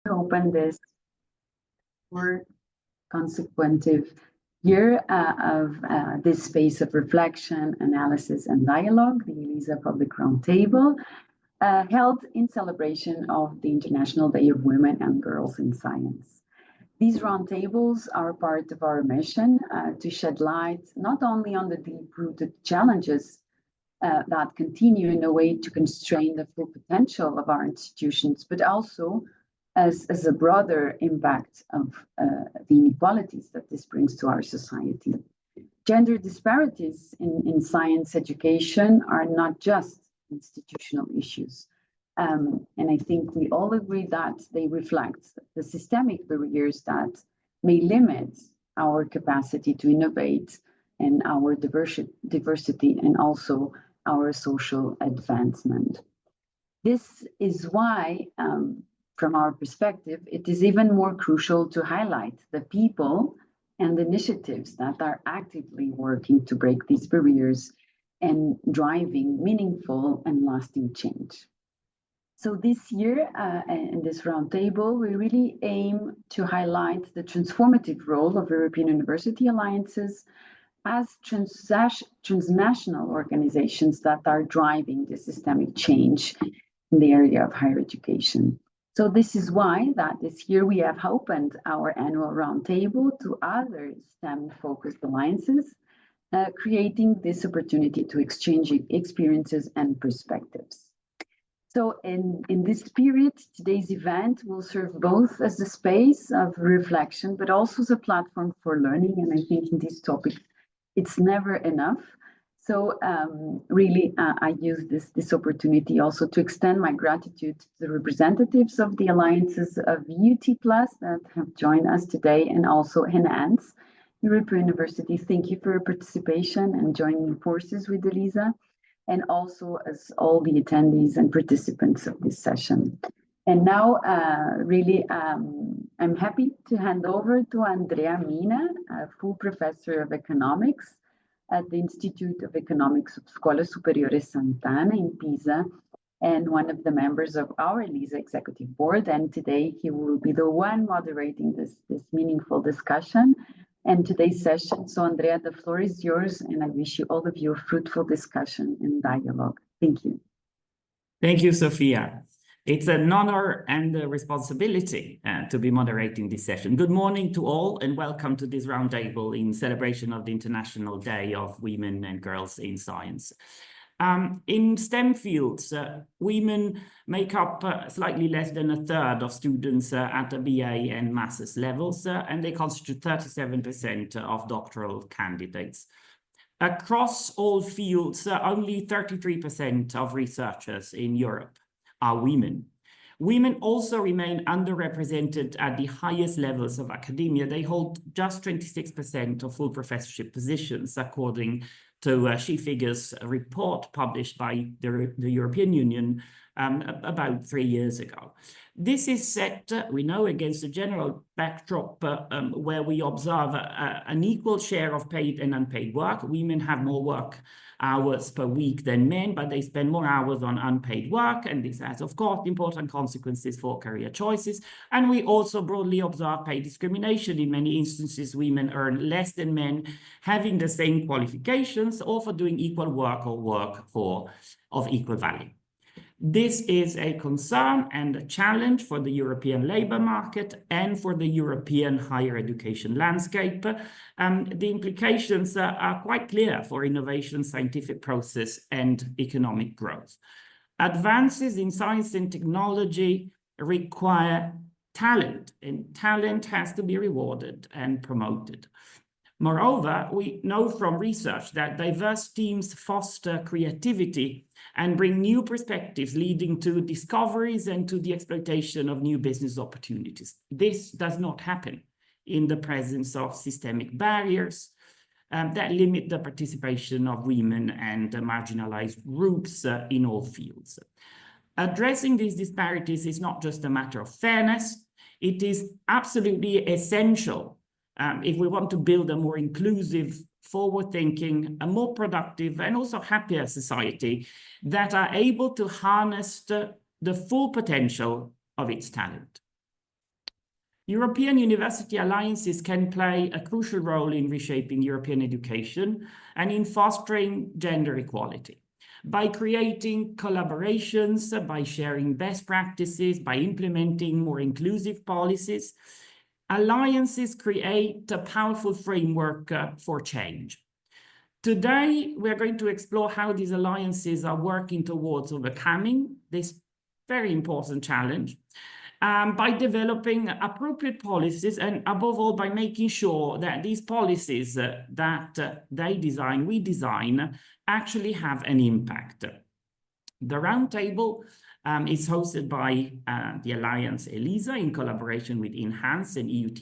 Open this for consecutive year of this space of reflection, analysis, and dialogue, the ELISA Public Roundtable, held in celebration of the International Day of Women and Girls in Science. These roundtables are part of our mission to shed light not only on the deep-rooted challenges that continue in a way to constrain the full potential of our institutions, but also as a broader impact of the inequalities that this brings to our society. Gender disparities in science education are not just institutional issues. And I think we all agree that they reflect the systemic barriers that may limit our capacity to innovate and our diversity and also our social advancement. This is why, from our perspective, it is even more crucial to highlight the people and initiatives that are actively working to break these barriers and driving meaningful and lasting change. So this year, in this roundtable, we really aim to highlight the transformative role of European University Alliances as transnational organizations that are driving the systemic change in the area of higher education. So this is why that this year we have opened our annual roundtable to other STEM-focused alliances, creating this opportunity to exchange experiences and perspectives. So in this spirit, today's event will serve both as a space of reflection, but also as a platform for learning. And I think in this topic, it's never enough. So really, I use this opportunity also to extend my gratitude to the representatives of the alliances of UT Plus that have joined us today, and also ENHANCE, European University. Thank you for your participation and joining forces with ELISA, and also as all the attendees and participants of this session. And now, really, I'm happy to hand over to Andrea Mina, a full professor of economics at the Institute of Economics of Scuola Superiore Sant'Anna in Pisa, and one of the members of our ELISA Executive Board. And today he will be the one moderating this meaningful discussion and today's session. So Andrea, the floor is yours, and I wish you all of you a fruitful discussion and dialogue. Thank you. Thank you, Sophia. It's an honor and a responsibility to be moderating this session. Good morning to all, and welcome to this roundtable in celebration of the International Day of Women and Girls in Science. In STEM fields, women make up slightly less than a third of students at the BA and master's levels, and they constitute 37% of doctoral candidates. Across all fields, only 33% of researchers in Europe are women. Women also remain underrepresented at the highest levels of academia. They hold just 26% of full professorship positions, according to She Figures, a report published by the European Union about 3 years ago. This is set, we know, against a general backdrop where we observe an equal share of paid and unpaid work. Women have more work hours per week than men, but they spend more hours on unpaid work, and this has, of course, important consequences for career choices. And we also broadly observe pay discrimination. In many instances, women earn less than men, having the same qualifications, or for doing equal work or work of equal value. This is a concern and a challenge for the European labour market and for the European higher education landscape. The implications are quite clear for innovation, scientific process, and economic growth. Advances in science and technology require talent, and talent has to be rewarded and promoted. Moreover, we know from research that diverse teams foster creativity and bring new perspectives, leading to discoveries and to the exploitation of new business opportunities. This does not happen in the presence of systemic barriers that limit the participation of women and marginalized groups in all fields. Addressing these disparities is not just a matter of fairness, it is absolutely essential if we want to build a more inclusive, forward-thinking, a more productive, and also happier society that are able to harness the full potential of its talent. European university alliances can play a crucial role in reshaping European education and in fostering gender equality. By creating collaborations, by sharing best practices, by implementing more inclusive policies, alliances create a powerful framework for change. Today, we're going to explore how these alliances are working towards overcoming this very important challenge by developing appropriate policies and above all by making sure that these policies that we design actually have an impact. The roundtable is hosted by the Alliance ELISA in collaboration with Enhance and EUT+.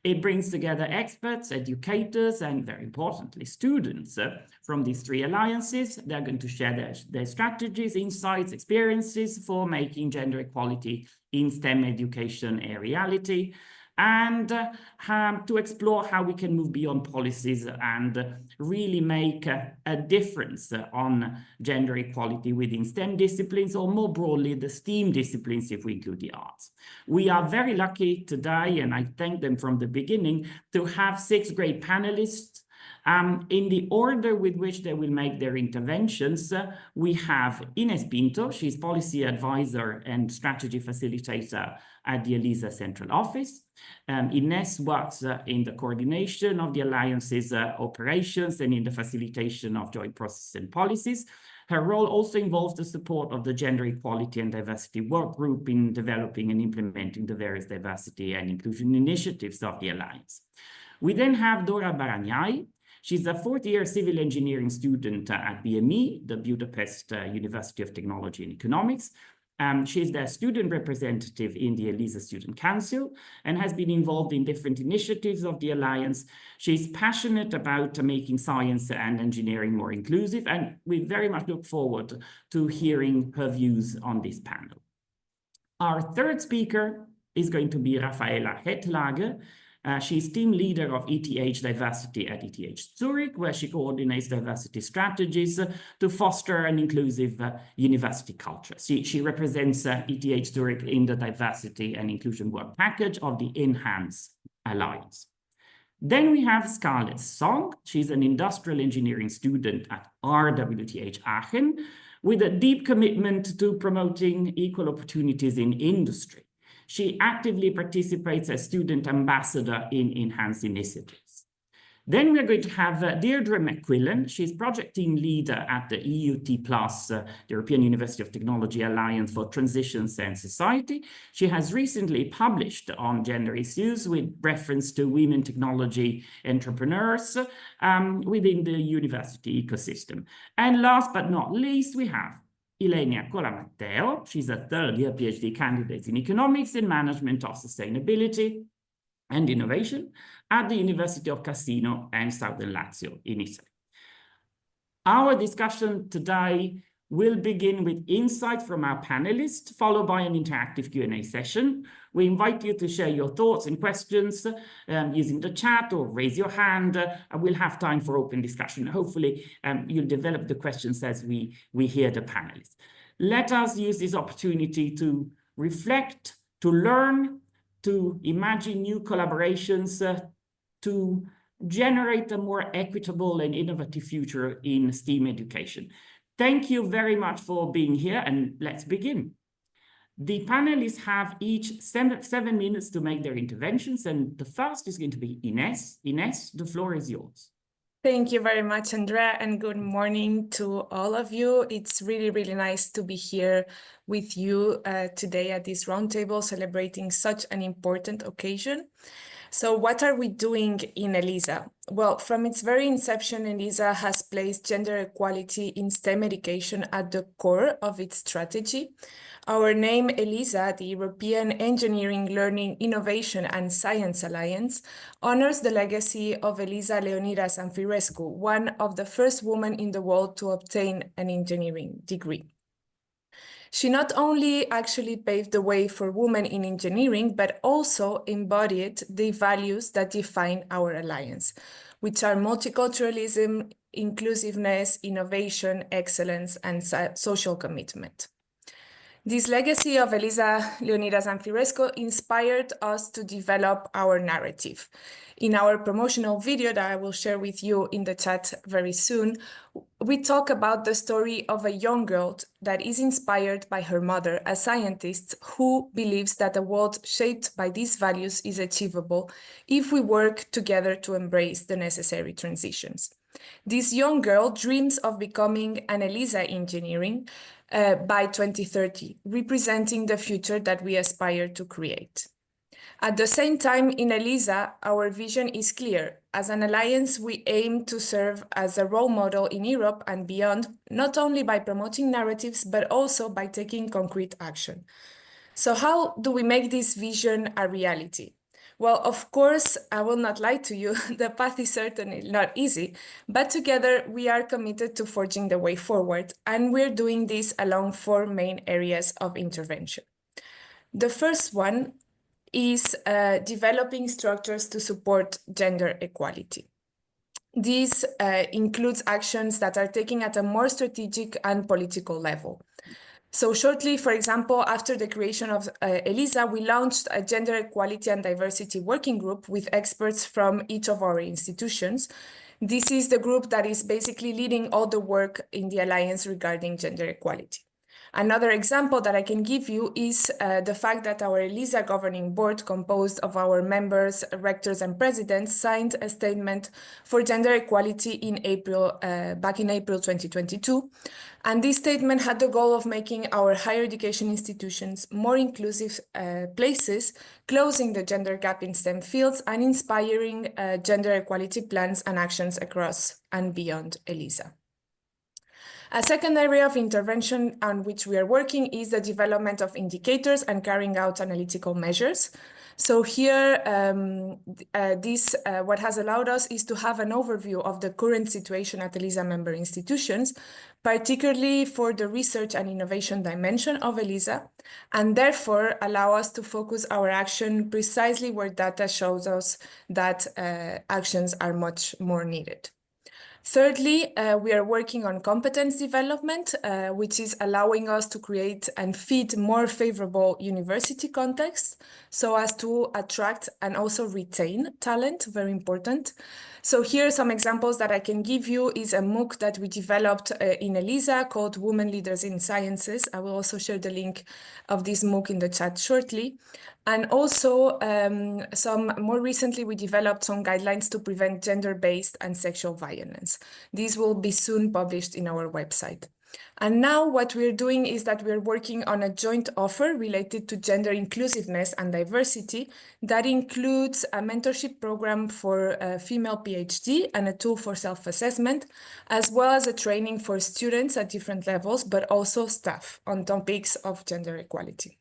It brings together experts, educators, and very importantly, students from these three alliances. They're going to share their strategies, insights, experiences for making gender equality in STEM education a reality, and to explore how we can move beyond policies and really make a difference on gender equality within STEM disciplines, or more broadly, the STEAM disciplines if we include the arts. We are very lucky today, and I thank them from the beginning, to have 6 great panelists. In the order with which they will make their interventions, we have Ines Pinto. She's policy advisor and strategy facilitator at the ELISA Central Office. Ines works in the coordination of the Alliance's operations and in the facilitation of joint processes and policies. Her role also involves the support of the Gender Equality and Diversity Work Group in developing and implementing the various diversity and inclusion initiatives of the Alliance. We then have Dora Baranyai. She's a 4th-year civil engineering student at BME, the Budapest University of Technology and Economics. She's the student representative in the ELISA Student Council and has been involved in different initiatives of the Alliance. She's passionate about making science and engineering more inclusive, and we very much look forward to hearing her views on this panel. Our third speaker is going to be Raffaella Hettlage. She's team leader of ETH Diversity at ETH Zurich, where she coordinates diversity strategies to foster an inclusive university culture. She represents ETH Zurich in the diversity and inclusion work package of the Enhance Alliance. Then we have Scarlett Song. She's an industrial engineering student at RWTH Aachen with a deep commitment to promoting equal opportunities in industry. She actively participates as student ambassador in Enhance initiatives. Then we're going to have Deirdre McQuillan. She's project team leader at the EUT+, the European University of Technology Alliance for Transitions and Society. She has recently published on gender issues with reference to women technology entrepreneurs within the university ecosystem. And last but not least, we have Ilenia Colamatteo. She's a 3rd-year PhD candidate in economics and management of sustainability and innovation at the University of Cassino and Southern Lazio in Italy. Our discussion today will begin with insights from our panelists, followed by an interactive Q&A session. We invite you to share your thoughts and questions using the chat or raise your hand. We'll have time for open discussion. Hopefully, you'll develop the questions as we hear the panelists. Let us use this opportunity to reflect, to learn, to imagine new collaborations, to generate a more equitable and innovative future in STEAM education. Thank you very much for being here, and let's begin. The panelists have each 7 minutes to make their interventions, and the first is going to be Ines. Ines, the floor is yours. Thank you very much, Andrea, and good morning to all of you. It's really, really nice to be here with you today at this roundtable celebrating such an important occasion. So what are we doing in ELISA? Well, from its very inception, ELISA has placed gender equality in STEM education at the core of its strategy. Our name, ELISA, the European Engineering, Learning, Innovation and Science Alliance, honors the legacy of Elisa Leonida Sanfirescu, one of the first women in the world to obtain an engineering degree. She not only actually paved the way for women in engineering, but also embodied the values that define our alliance, which are multiculturalism, inclusiveness, innovation, excellence, and social commitment. This legacy of Elisa, Leonidas, and Firesco inspired us to develop our narrative. In our promotional video that I will share with you in the chat very soon, we talk about the story of a young girl that is inspired by her mother, a scientist who believes that a world shaped by these values is achievable if we work together to embrace the necessary transitions. This young girl dreams of becoming an ELISA engineering by 2030, representing the future that we aspire to create. At the same time, in ELISA, our vision is clear. As an alliance, we aim to serve as a role model in Europe and beyond, not only by promoting narratives, but also by taking concrete action. So how do we make this vision a reality? Well, of course, I will not lie to you, the path is certainly not easy, but together we are committed to forging the way forward, and we're doing this along 4 main areas of intervention. The first one is developing structures to support gender equality. This includes actions that are taken at a more strategic and political level. So shortly, for example, after the creation of ELISA, we launched a gender equality and diversity working group with experts from each of our institutions. This is the group that is basically leading all the work in the Alliance regarding gender equality. Another example that I can give you is the fact that our ELISA governing board, composed of our members, rectors, and presidents, signed a statement for gender equality in April, back in April 2022. And this statement had the goal of making our higher education institutions more inclusive places, closing the gender gap in STEM fields, and inspiring gender equality plans and actions across and beyond ELISA. A second area of intervention on which we are working is the development of indicators and carrying out analytical measures. So here, what has allowed us is to have an overview of the current situation at ELISA member institutions, particularly for the research and innovation dimension of ELISA, and therefore allow us to focus our action precisely where data shows us that actions are much more needed. Thirdly, we are working on competence development, which is allowing us to create and feed more favorable university contexts so as to attract and also retain talent, very important. So here are some examples that I can give you is a MOOC that we developed in ELISA called Women Leaders in Sciences. I will also share the link of this MOOC in the chat shortly. And also, more recently, we developed some guidelines to prevent gender-based and sexual violence. These will be soon published in our website. And now what we're doing is that we're working on a joint offer related to gender inclusiveness and diversity that includes a mentorship program for a female PhD and a tool for self-assessment, as well as a training for students at different levels, but also staff on topics of gender equality.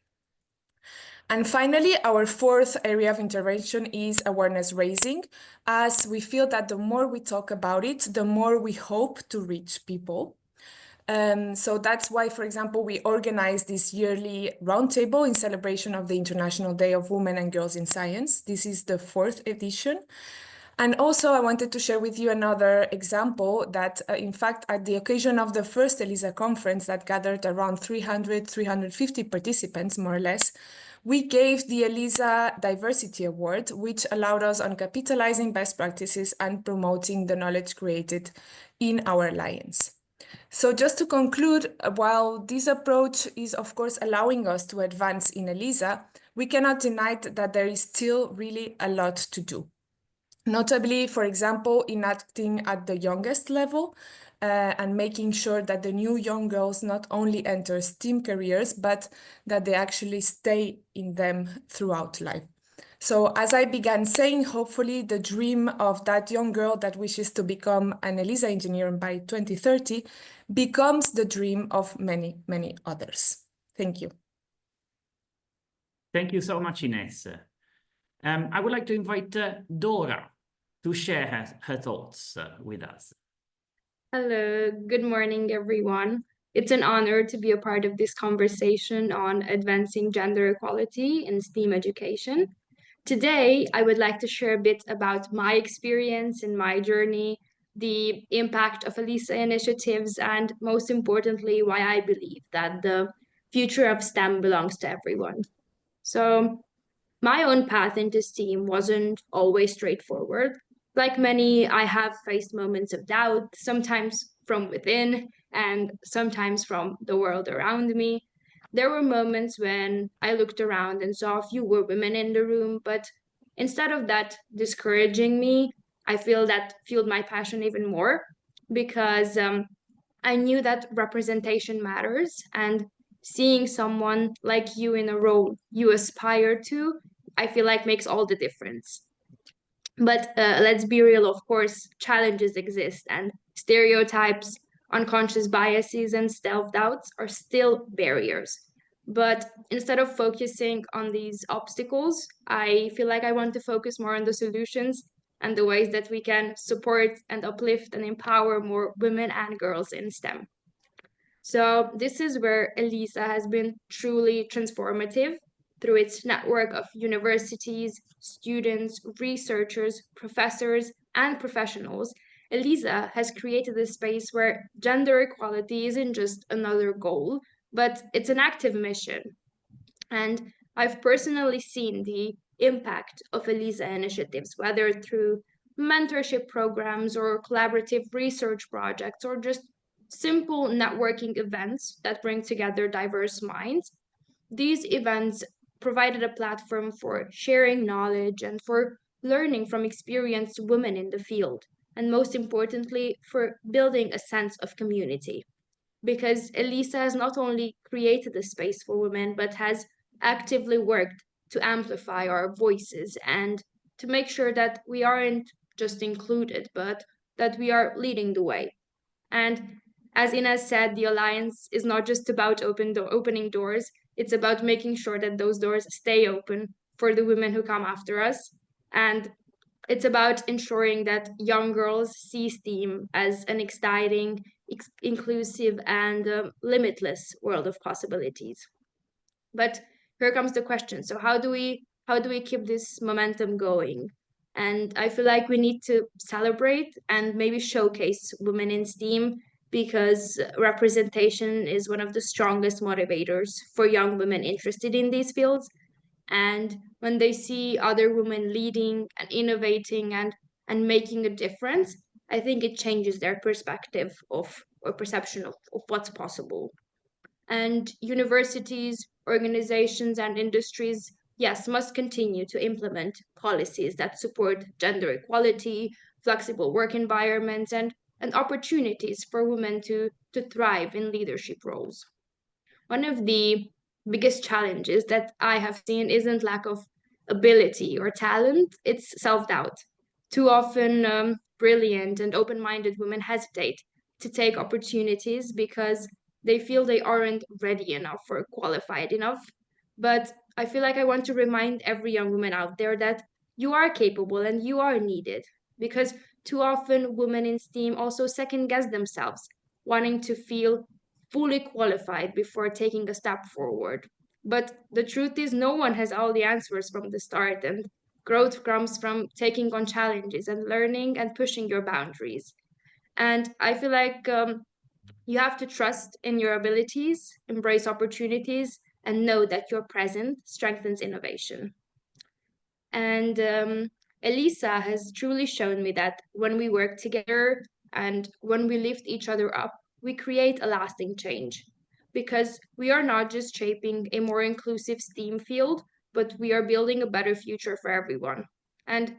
And finally, our fourth area of intervention is awareness raising, as we feel that the more we talk about it, the more we hope to reach people. So that's why, for example, we organize this yearly roundtable in celebration of the International Day of Women and Girls in Science. This is the 4th edition. And also, I wanted to share with you another example that, in fact, at the occasion of the first ELISA conference that gathered around 350 participants, more or less, we gave the ELISA Diversity Award, which allowed us on capitalizing best practices and promoting the knowledge created in our alliance. So just to conclude, while this approach is, of course, allowing us to advance in ELISA, we cannot deny that there is still really a lot to do. Notably, for example, in acting at the youngest level and making sure that the new young girls not only enter STEM careers, but that they actually stay in them throughout life. So as I began saying, hopefully the dream of that young girl that wishes to become an ELISA engineer by 2030 becomes the dream of many, many others. Thank you. Thank you so much, Ines. I would like to invite Dora to share her thoughts with us. Hello, good morning, everyone. It's an honor to be a part of this conversation on advancing gender equality in STEAM education. Today, I would like to share a bit about my experience and my journey, the impact of ELISA initiatives, and most importantly, why I believe that the future of STEM belongs to everyone. So my own path into STEAM wasn't always straightforward. Like many, I have faced moments of doubt, sometimes from within and sometimes from the world around me. There were moments when I looked around and saw fewer women in the room, but instead of that discouraging me, I feel that fueled my passion even more because I knew that representation matters, and seeing someone like you in a role you aspire to, I feel like makes all the difference. But let's be real, of course, challenges exist, and stereotypes, unconscious biases, and self doubts are still barriers. But instead of focusing on these obstacles, I feel like I want to focus more on the solutions and the ways that we can support and uplift and empower more women and girls in STEM. So this is where ELISA has been truly transformative through its network of universities, students, researchers, professors, and professionals. ELISA has created a space where gender equality isn't just another goal, but it's an active mission. And I've personally seen the impact of ELISA initiatives, whether through mentorship programs or collaborative research projects or just simple networking events that bring together diverse minds. These events provided a platform for sharing knowledge and for learning from experienced women in the field, and most importantly, for building a sense of community. Because ELISA has not only created a space for women, but has actively worked to amplify our voices and to make sure that we aren't just included, but that we are leading the way. And as Ines said, the Alliance is not just about opening doors, it's about making sure that those doors stay open for the women who come after us. And it's about ensuring that young girls see STEAM as an exciting, inclusive, and limitless world of possibilities. But here comes the question: so how do we keep this momentum going? And I feel like we need to celebrate and maybe showcase women in STEAM because representation is one of the strongest motivators for young women interested in these fields. And when they see other women leading and innovating and making a difference, I think it changes their perspective of or perception of what's possible. And universities, organizations, and industries, yes, must continue to implement policies that support gender equality, flexible work environments, and opportunities for women to thrive in leadership roles. One of the biggest challenges that I have seen isn't lack of ability or talent, it's self doubt. Too often, brilliant and open minded women hesitate to take opportunities because they feel they aren't ready enough or qualified enough. But I feel like I want to remind every young woman out there that you are capable and you are needed because too often women in STEAM also second guess themselves, wanting to feel fully qualified before taking a step forward. But the truth is, no one has all the answers from the start, and growth comes from taking on challenges and learning and pushing your boundaries. And I feel like you have to trust in your abilities, embrace opportunities, and know that your present strengthens innovation. And ELISA has truly shown me that when we work together and when we lift each other up, we create a lasting change. Because we are not just shaping a more inclusive STEAM field, but we are building a better future for everyone. And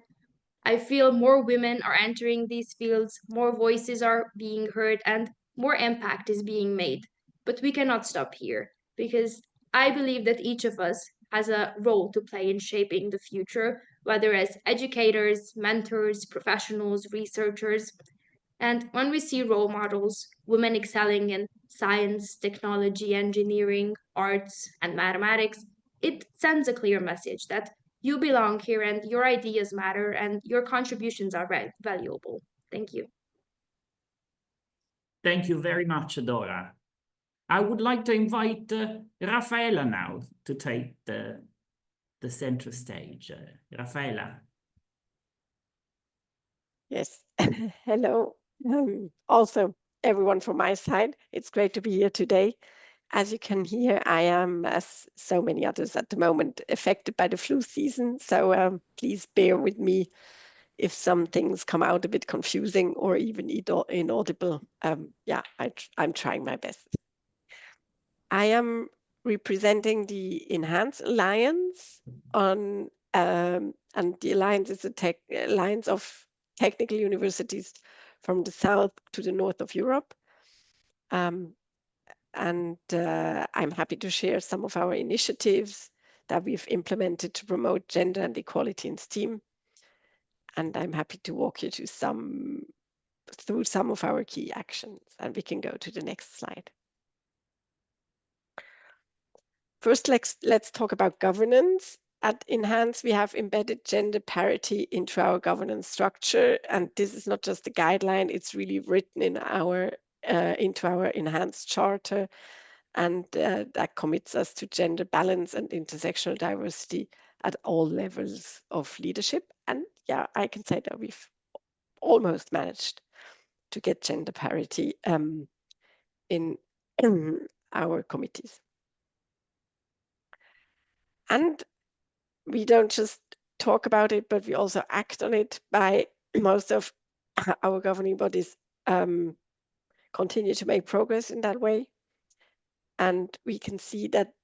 I feel more women are entering these fields, more voices are being heard, and more impact is being made. But we cannot stop here because I believe that each of us has a role to play in shaping the future, whether as educators, mentors, professionals, researchers. And when we see role models, women excelling in science, technology, engineering, arts, and mathematics, it sends a clear message that you belong here and your ideas matter and your contributions are valuable. Thank you. Thank you very much, Dora. I would like to invite Rafaela now to take the center stage. Rafaela. Yes, hello. Also, everyone from my side, it's great to be here today. as you can hear, I am, as so many others at the moment, affected by the flu season. So please bear with me if some things come out a bit confusing or even inaudible. Yeah, I'm trying my best. I am representing the Enhance Alliance and the Alliance is a alliance of technical universities from the south to the north of Europe. I'm happy to share some of our initiatives that we've implemented to promote gender and equality in STEAM. And I'm happy to walk you through some of our key actions. And we can go to the next slide. First, let's talk about governance. At Enhance, we have embedded gender parity into our governance structure. And this is not just a guideline, it's really written in into our Enhance charter. And that commits us to gender balance and intersectional diversity at all levels of leadership. And yeah, I can say that we've almost managed to get gender parity in our committees. And we don't just talk about it, but we also act on it by most of our governing bodies continue to make progress in that way. And we can see that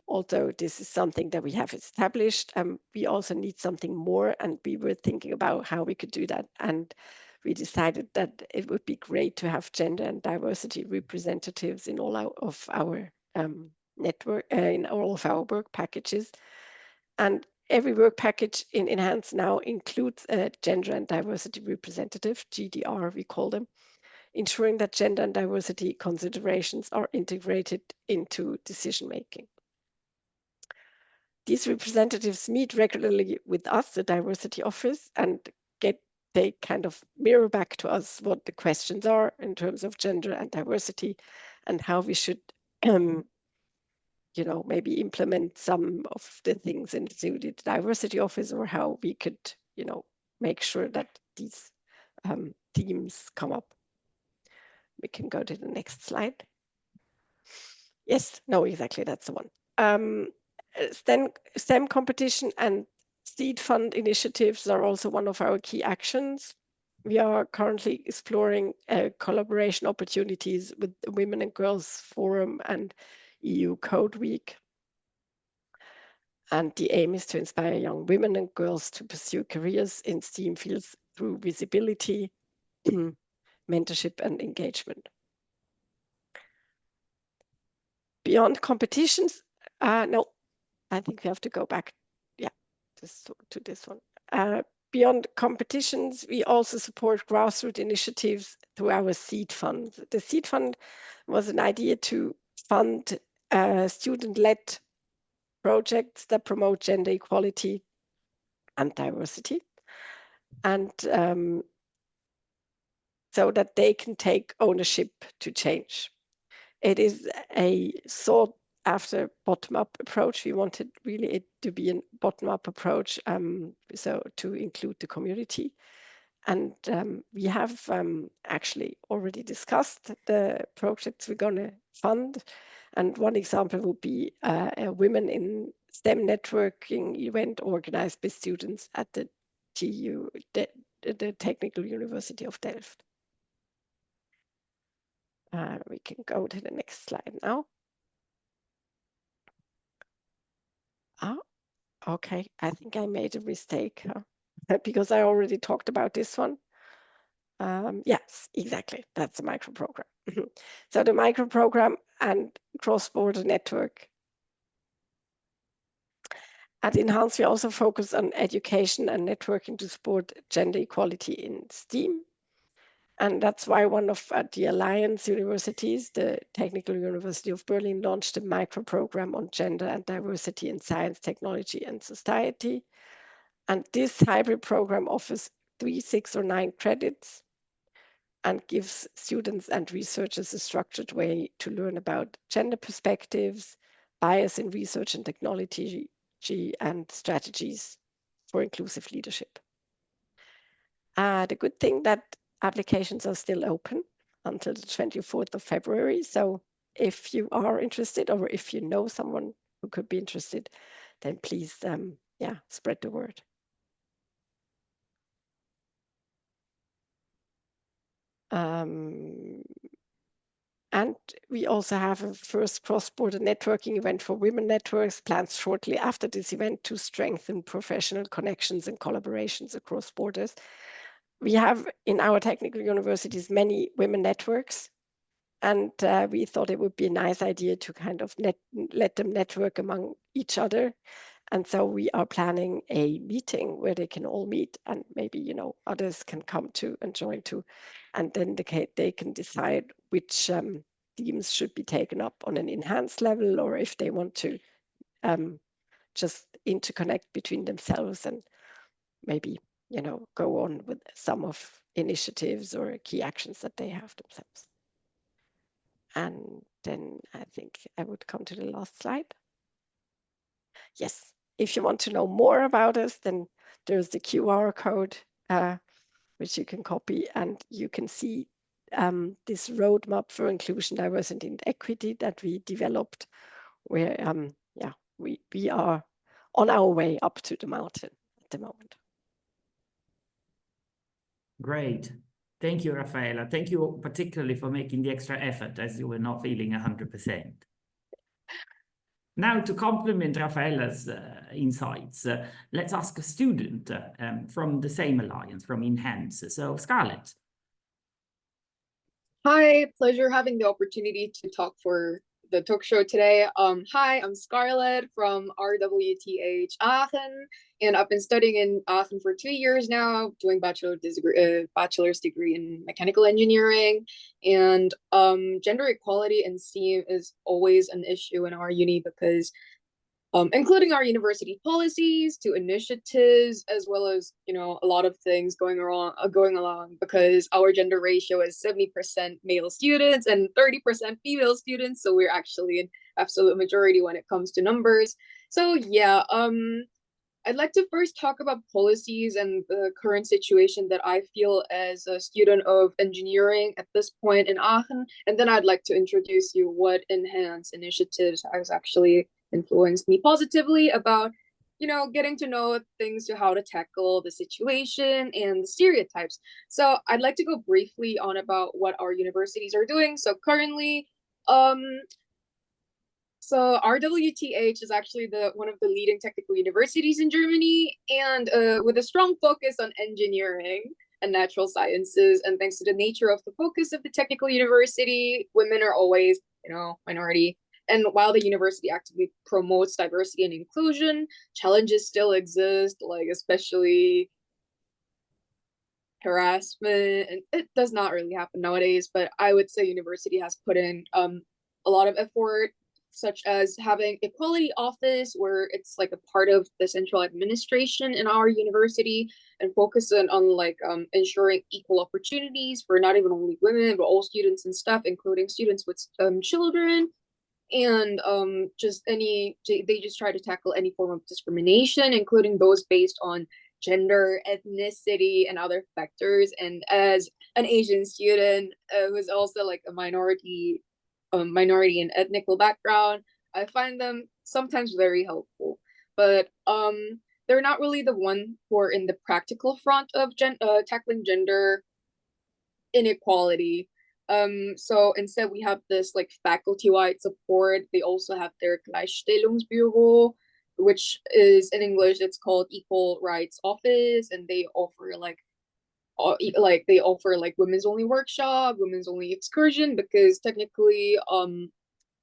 although this is something that we have established, we also need something more. And we were thinking about how we could do that. And we decided that it would be great to have gender and diversity representatives in all of our network, in all of our work packages. And every work package in Enhance now includes a gender and diversity representative, GDR we call them, ensuring that gender and diversity considerations are integrated into decision-making. These representatives meet regularly with us, the diversity office, and they kind of mirror back to us what the questions are in terms of gender and diversity and how we should maybe implement some of the things into the diversity office, or how we could, make sure that these themes come up. We can go to the next slide. Yes, no, exactly, that's the one. STEM competition and seed fund initiatives are also one of our key actions. We are currently exploring collaboration opportunities with the Women and Girls Forum and EU Code Week. And the aim is to inspire young women and girls to pursue careers in STEAM fields through visibility, mentorship, and engagement. Beyond competitions, no, I think we have to go back, to this one. Beyond competitions, we also support grassroots initiatives through our seed fund. The seed fund was an idea to fund student-led projects that promote gender equality and diversity, and so that they can take ownership to change. It is a sought after bottom-up approach. We wanted really it to be a bottom-up approach, so to include the community. And we have actually already discussed the projects we're going to fund. And one example would be a Women in STEM networking event organized by students at the TU, the Technical University of Delft. We can go to the next slide now. Okay, I think I made a mistake because I already talked about this one. Yes, exactly, that's the microprogram. So the microprogram and cross-border network. At Enhance, we also focus on education and networking to support gender equality in STEAM. And that's why one of the Alliance universities, the Technical University of Berlin, launched a microprogram on gender and diversity in science, technology, and society. And this hybrid program offers 3, 6, or 9 credits and gives students and researchers a structured way to learn about gender perspectives, bias in research and technology, and strategies for inclusive leadership. The good thing that applications are still open until the 24th of February. So if you are interested, or if you know someone who could be interested, then please, yeah, spread the word. And we also have a first cross-border networking event for women networks planned shortly after this event to strengthen professional connections and collaborations across borders. We have in our technical universities many women networks, and we thought it would be a nice idea to kind of let them network among each other. And so we are planning a meeting where they can all meet, and maybe, you know, others can come to and join too. And then they can decide which themes should be taken up on an enhanced level, or if they want to just interconnect between themselves and maybe, you know, go on with some of initiatives or key actions that they have themselves. And then I think I would come to the last slide. Yes, if you want to know more about us, then there's the QR code, which you can copy, and you can see this roadmap for inclusion, diversity, and equity that we developed, where yeah, we are on our way up to the mountain at the moment. Great. Thank you, Raffaella. Thank you particularly for making the extra effort as you were not feeling 100%. Now, to complement Raffaella's insights, let's ask a student from the same alliance, from Enhance. So, Scarlett. Hi, pleasure having the opportunity to talk for the talk show today. Hi, I'm Scarlett from IDWGS Aachen, and I've been studying in Aachen for 2 years now, doing bachelor's degree in mechanical engineering. And gender equality in STEAM is always an issue in our uni because including our university policies to initiatives, as well as, you know, a lot of things going along because our gender ratio is 70% male students and 30% female students. So we're actually an absolute majority when it comes to numbers. So yeah, I'd like to first talk about policies and the current situation that I feel as a student of engineering at this point in Aachen. And then I'd like to introduce you what Enhance initiatives has actually influenced me positively about, you know, getting to know things to how to tackle the situation and the stereotypes. So I'd like to go briefly on about what our universities are doing. So currently, so RWTH is actually one of the leading technical universities in Germany, and with a strong focus on engineering and natural sciences. And thanks to the nature of the focus of the technical university, women are always, you know, minority. And while the university actively promotes diversity and inclusion, challenges still exist, like especially harassment, and it does not really happen nowadays, but I would say university has put in a lot of effort, such as having equality office where it's like a part of the central administration in our university and focusing on like ensuring equal opportunities for not even only women but all students and staff, including students with children. And they just try to tackle any form of discrimination, including those based on gender, ethnicity, and other factors. And as an Asian student who's also like a minority and ethnical background, I find them sometimes very helpful. But they're not really the one who are in the practical front of tackling gender inequality. So instead we have this like faculty-wide support. They also have their Gleichstellungsbüro, which is in English it's called Equal Rights Office, and they offer like women's only workshop, women's only excursion, because technically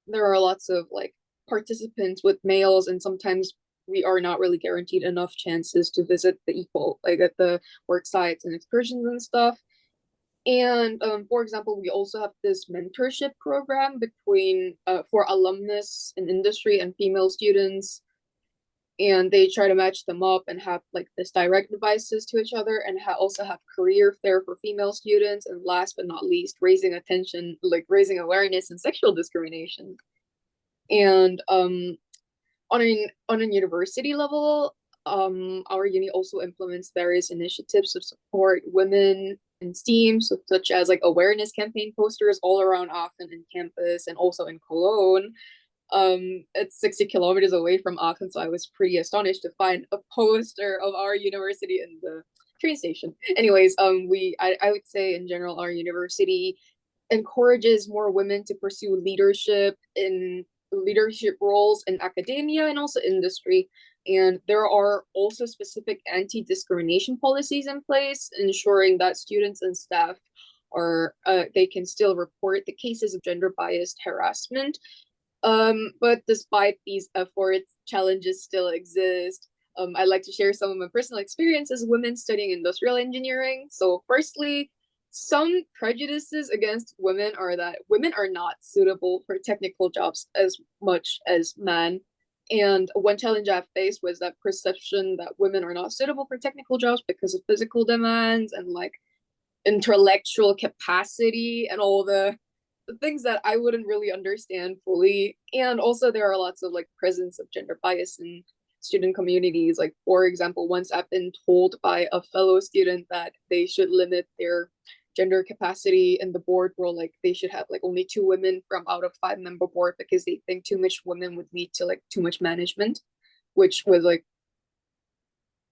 there are lots of like participants with males, and sometimes we are not really guaranteed enough chances to visit the at the work sites and excursions and stuff. And for example, we also have this mentorship program between for alumnus in industry and female students, and they try to match them up and have like this direct advices to each other, and also have career fair for female students, and last but not least, raising awareness in sexual discrimination. And on a university level, our uni also implements various initiatives to support women in STEAM, so such as like awareness campaign posters all around Aachen and campus and also in Cologne. It's 60 kilometers away from Aachen, so I was pretty astonished to find a poster of our university in the train station. Anyways, I would say in general our university encourages more women to pursue leadership roles in academia and also industry. And there are also specific anti-discrimination policies in place, ensuring that students and staff are they can still report the cases of gender-biased harassment. But despite these efforts, challenges still exist. I'd like to share some of my personal experiences as women studying industrial engineering. So firstly, some prejudices against women are that women are not suitable for technical jobs as much as men. And one challenge I faced was that perception that women are not suitable for technical jobs because of physical demands and like intellectual capacity and all the things that I wouldn't really understand fully. And also there are lots of like presence of gender bias in student communities. Like, for example, once I've been told by a fellow student that they should limit their gender capacity in the board role, like they should have like only 2 women from out of 5-member board because they think too much women would lead to like too much management, which was like,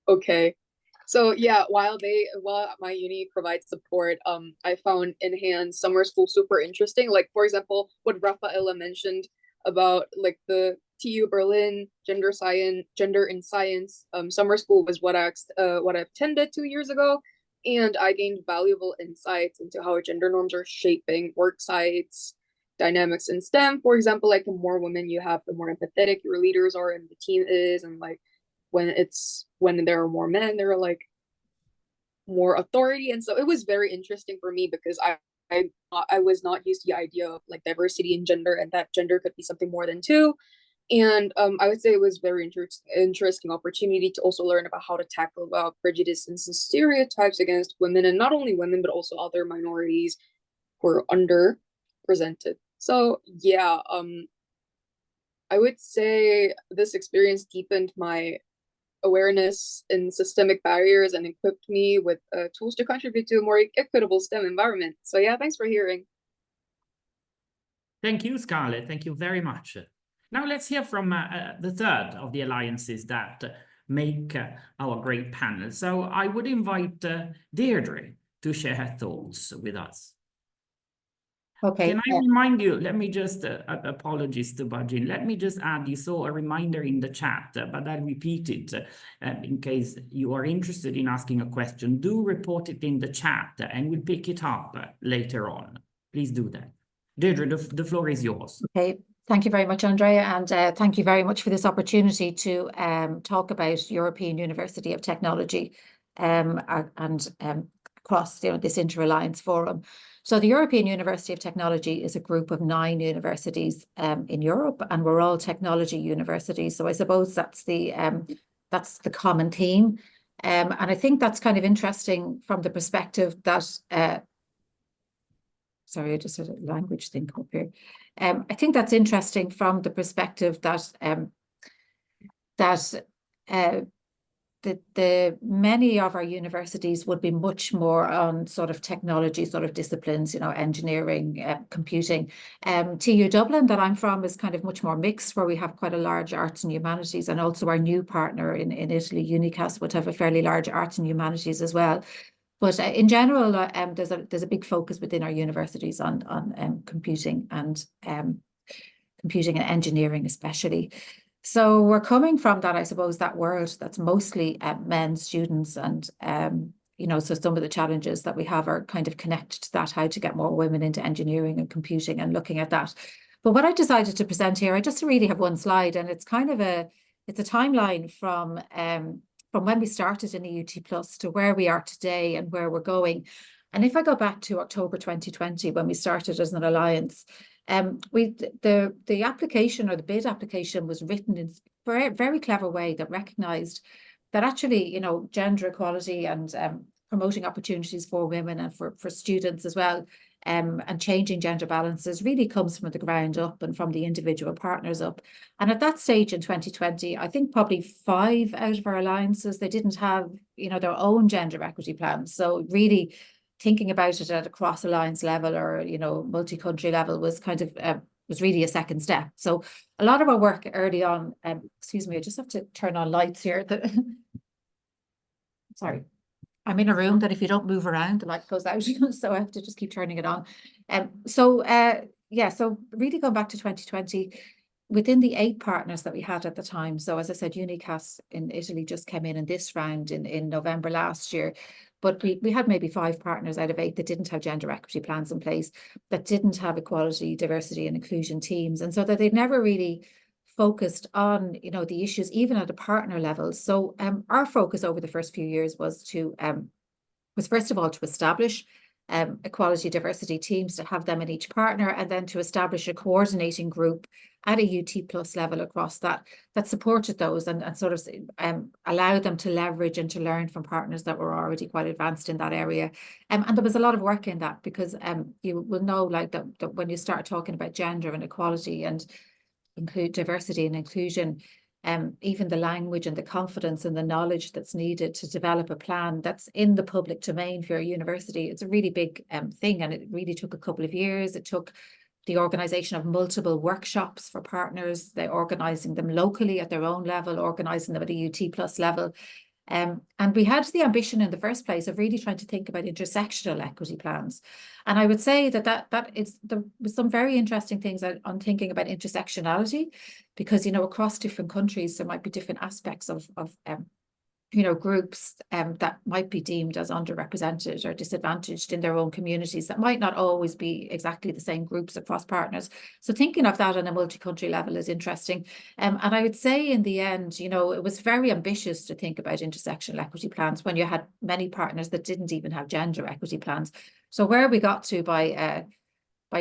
okay. So yeah, while my uni provides support, I found enhanced summer school super interesting. Like, for example, what Rafaela mentioned about like the TU Berlin gender in science summer school was what I attended 2 years ago, and I gained valuable insights into how gender norms are shaping work sites dynamics in STEM. For example, like the more women you have, the more empathetic your leaders are and the team is, and like when there are more men, there are like more authority. And so it was very interesting for me because I was not used to the idea of like diversity in gender and that gender could be something more than 2. And I would say it was very interesting opportunity to also learn about how to tackle about prejudice and stereotypes against women, and not only women but also other minorities who are underrepresented. So yeah, I would say this experience deepened my awareness in systemic barriers and equipped me with tools to contribute to a more equitable STEM environment. So yeah, thanks for hearing. Thank you, Scarlett. Thank you very much. Now let's hear from the third of the alliances that make our great panel. So I would invite Deirdre to share her thoughts with us. Okay. Can I remind you, let me just, apologies to Bajin, let me just add, you saw a reminder in the chat, but I'll repeat it in case you are interested in asking a question. Do report it in the chat and we'll pick it up later on. Please do that. Deirdre, the floor is yours. Okay. Thank you very much, Andrea, and thank you very much for this opportunity to talk about European University of Technology and across this Inter-Alliance Forum. So the European University of Technology is a group of 9 universities in Europe, and we're all technology universities. So I suppose that's the common theme. And I think that's kind of interesting from the perspective that sorry, I just had a language thing up here. I think that's interesting from the perspective that many of our universities would be much more on sort of technology sort of disciplines, engineering, computing. TU Dublin that I'm from is kind of much more mixed, where we have quite a large arts and humanities, and also our new partner in Italy, UNICAS, would have a fairly large arts and humanities as well. But in general, there's a big focus within our universities on computing and engineering, especially. So we're coming from that, I suppose, that world that's mostly men students, and so some of the challenges that we have are kind of connected to that, how to get more women into engineering and computing and looking at that. But what I decided to present here, I just really have one slide, and it's kind of a timeline from when we started in EUT Plus to where we are today and where we're going. And if I go back to October 2020, when we started as an alliance, the application, or the bid application, was written in a very clever way that recognized that actually, gender equality and promoting opportunities for women and for students as well, and changing gender balances really comes from the ground up and from the individual partners up. And at that stage in 2020, I think probably 5 out of our alliances, they didn't have, their own gender equity plans. So really, thinking about it at a cross alliance level or, you know, multi-country level was kind of was really a second step. So a lot of our work early on, excuse me, I just have to turn on lights here. Sorry, I'm in a room that if you don't move around, the light goes out. So I have to just keep turning it on. Yeah, so really going back to 2020, within the 8 partners that we had at the time. So as I said, UNICAS in Italy just came in this round in November last year. But we had maybe 5 partners out of 8 that didn't have gender equity plans in place, that didn't have equality, diversity and inclusion teams. And so that they'd never really focused on, you know, the issues, even at a partner level. So our focus over the first few years was first of all to establish equality, diversity teams, to have them in each partner, and then to establish a coordinating group at a UT plus level across that supported those and sort of allowed them to leverage and to learn from partners that were already quite advanced in that area. And there was a lot of work in that, because you will know, like, that when you start talking about gender and equality and include diversity and inclusion, even the language and the confidence and the knowledge that's needed to develop a plan that's in the public domain for a university, it's a really big thing. And it really took a couple of years. It took the organisation of multiple workshops for partners, they're organising them locally at their own level, organising them at a UT plus level. And we had the ambition in the first place of really trying to think about intersectional equity plans. And I would say there was some very interesting things on thinking about intersectionality, because, you know, across different countries, there might be different aspects of you know, groups that might be deemed as underrepresented or disadvantaged in their own communities that might not always be exactly the same groups across partners. So thinking of that on a multi-country level is interesting. And I would say in the end, you know, it was very ambitious to think about intersectional equity plans when you had many partners that didn't even have gender equity plans. So where we got to by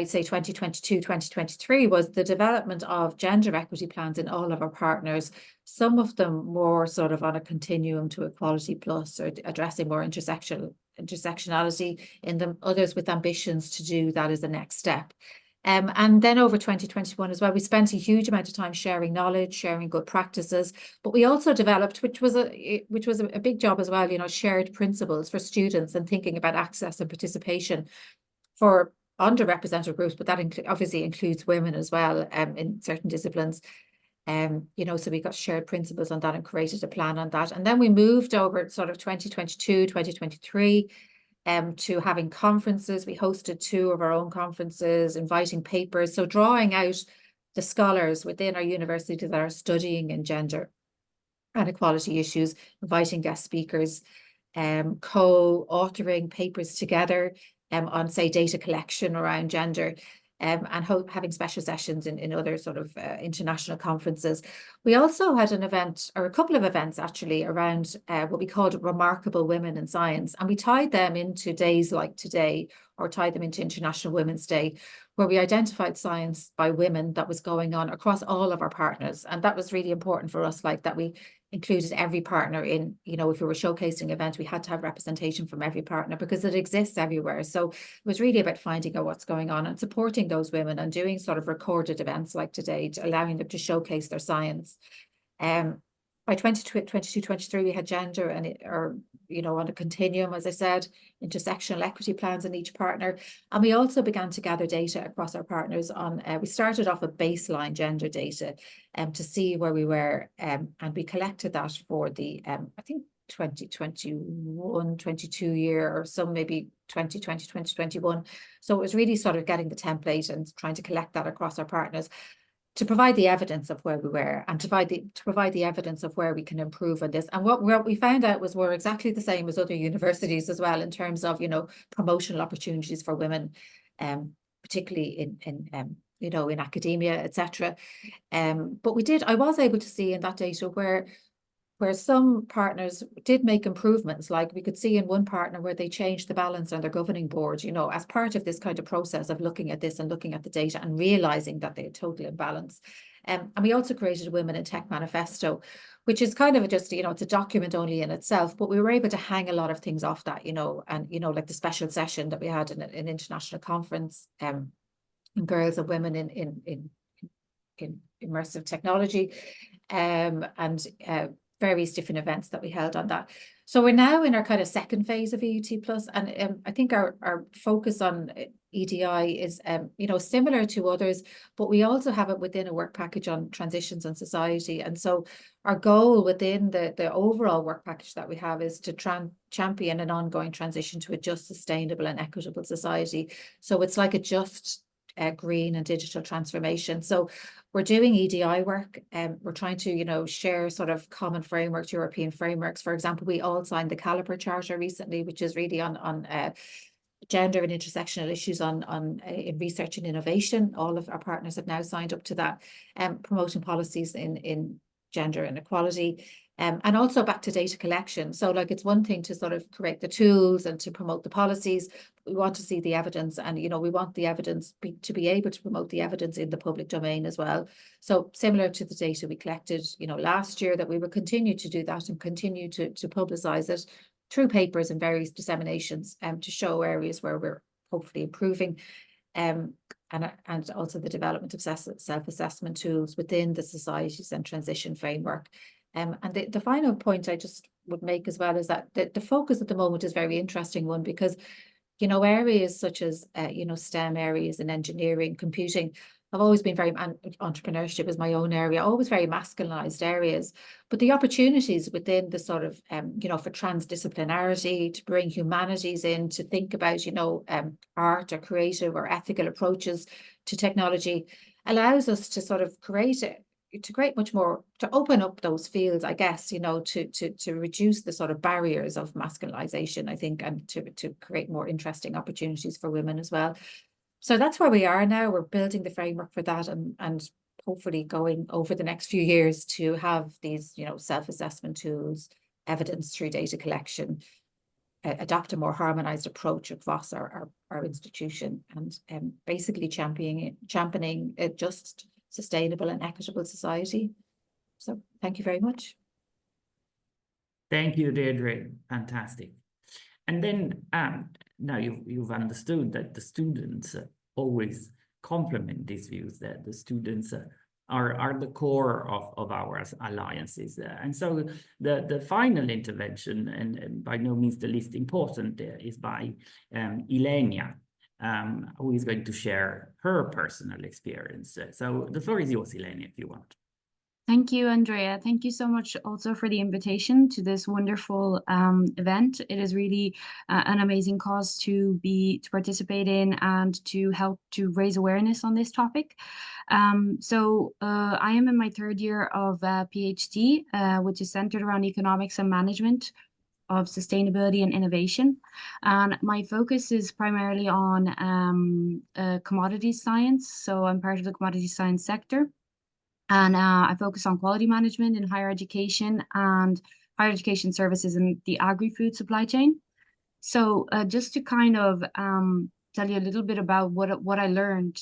say 2022, 2023 was the development of gender equity plans in all of our partners, some of them more sort of on a continuum to equality plus, or addressing more intersectionality in them, others with ambitions to do that as the next step. And then over 2021 as well, we spent a huge amount of time sharing knowledge, sharing good practices, but we also developed, which was a big job as well, you know, shared principles for students and thinking about access and participation for underrepresented groups, but that obviously includes women as well in certain disciplines. You know, so we got shared principles on that and created a plan on that. And then we moved over sort of 2022, 2023 to having conferences. We hosted 2 of our own conferences, inviting papers. So drawing out the scholars within our university that are studying in gender and equality issues, inviting guest speakers, co-authoring papers together on, say, data collection around gender, and having special sessions in other sort of international conferences. We also had an event, or a couple of events actually, around what we called Remarkable Women in Science. And we tied them into days like today, or tied them into International Women's Day, where we identified science by women that was going on across all of our partners. And that was really important for us, like that we included every partner in, you know, if we were showcasing an event, we had to have representation from every partner because it exists everywhere. So it was really about finding out what's going on and supporting those women and doing sort of recorded events like today, allowing them to showcase their science. By 2022, 23, we had gender and you know, on a continuum, as I said, intersectional equity plans in each partner. And we also began to gather data across our partners on, we started off with baseline gender data to see where we were. And we collected that for the, I think, 2021, 22 year, or some maybe 2020, 2021. So it was really sort of getting the template and trying to collect that across our partners, to provide the evidence of where we were and to provide the evidence of where we can improve on this. And what we found out was we're exactly the same as other universities as well in terms of, you know, promotional opportunities for women, particularly in you know, in academia, etc. But I was able to see in that data where some partners did make improvements. Like we could see in one partner where they changed the balance on their governing board, you know, as part of this kind of process of looking at this and looking at the data and realizing that they had total imbalance. And we also created a Women in Tech Manifesto, which is kind of just, you know, it's a document only in itself, but we were able to hang a lot of things off that, you know, and, you know, like the special session that we had in an international conference, girls and women in immersive technology, and various different events that we held on that. So we're now in our kind of second phase of EUT Plus, and I think our focus on EDI is similar to others, but we also have it within a work package on transitions and society. And so our goal within the overall work package that we have is to champion an ongoing transition to a just, sustainable and equitable society. So it's like a just green and digital transformation. So we're doing EDI work, and we're trying to, share sort of common frameworks, European frameworks. For example, we all signed the Caliper Charter recently, which is really on gender and intersectional issues in research and innovation. All of our partners have now signed up to that, promoting policies in gender inequality. And also back to data collection. So like, it's one thing to sort of create the tools and to promote the policies. We want to see the evidence, and we want the evidence to be able to promote the evidence in the public domain as well. So similar to the data we collected last year, that we will continue to do that and continue to publicize it through papers and various disseminations, to show areas where we're hopefully improving, and also the development of self-assessment tools within the societies and transition framework. And the final point I just would make as well is that the focus at the moment is a very interesting one, because areas such as STEM areas and engineering, computing, have always been very, entrepreneurship is my own area, always very masculinized areas. But the opportunities within the sort of, for transdisciplinarity, to bring humanities in, to think about, art or creative or ethical approaches to technology, allows us to sort of create much more, to open up those fields, I guess, to reduce the sort of barriers of masculinization, I think, and to create more interesting opportunities for women as well. So that's where we are now. We're building the framework for that, and hopefully going over the next few years to have these, self-assessment tools, evidence through data collection, adopt a more harmonized approach across our institution, and basically championing a just, sustainable and equitable society. So thank you very much. Thank you, Deirdre. Fantastic. And then now you've understood that the students always complement these views, that the students are the core of our alliances. And so the final intervention, and by no means the least important, is by Ilenia, who is going to share her personal experience. So the floor is yours, Ilenia, if you want. Thank you, Andrea. Thank you so much also for the invitation to this wonderful event. It is really an amazing cause to participate in and to help to raise awareness on this topic. So I am in my third year of PhD, which is centered around economics and management of sustainability and innovation. And my focus is primarily on commodities science. So I'm part of the commodities science sector. And I focus on quality management in higher education and higher education services in the agri-food supply chain. So just to kind of tell you a little bit about what I learned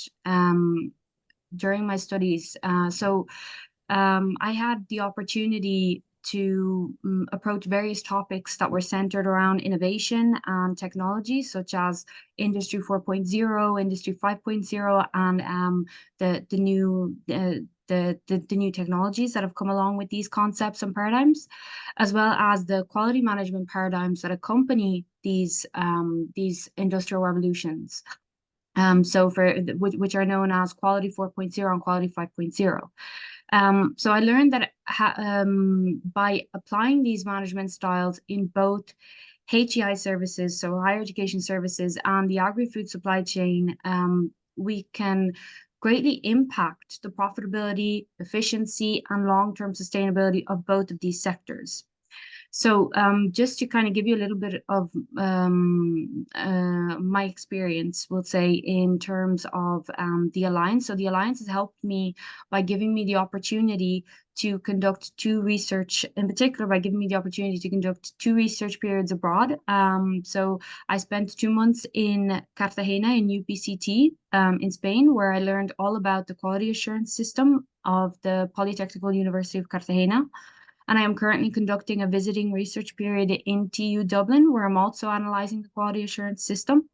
during my studies. I had the opportunity to approach various topics that were centered around innovation and technology, such as Industry 4.0, Industry 5.0, and the new technologies that have come along with these concepts and paradigms, as well as the quality management paradigms that accompany these industrial revolutions. Which are known as Quality 4.0 and Quality 5.0. So I learned that by applying these management styles in both HEI services, so higher education services, and the agri-food supply chain, we can greatly impact the profitability, efficiency, and long-term sustainability of both of these sectors. So just to kind of give you a little bit of my experience, we'll say, in terms of the Alliance. So the Alliance has helped me by giving me the opportunity to conduct two research, in particular by giving me the opportunity to conduct 2 research periods abroad. So I spent 2 months in Cartagena in UPCT in Spain, where I learned all about the quality assurance system of the Polytechnical University of Cartagena. And I am currently conducting a visiting research period in TU Dublin, where I'm also analyzing the quality assurance system.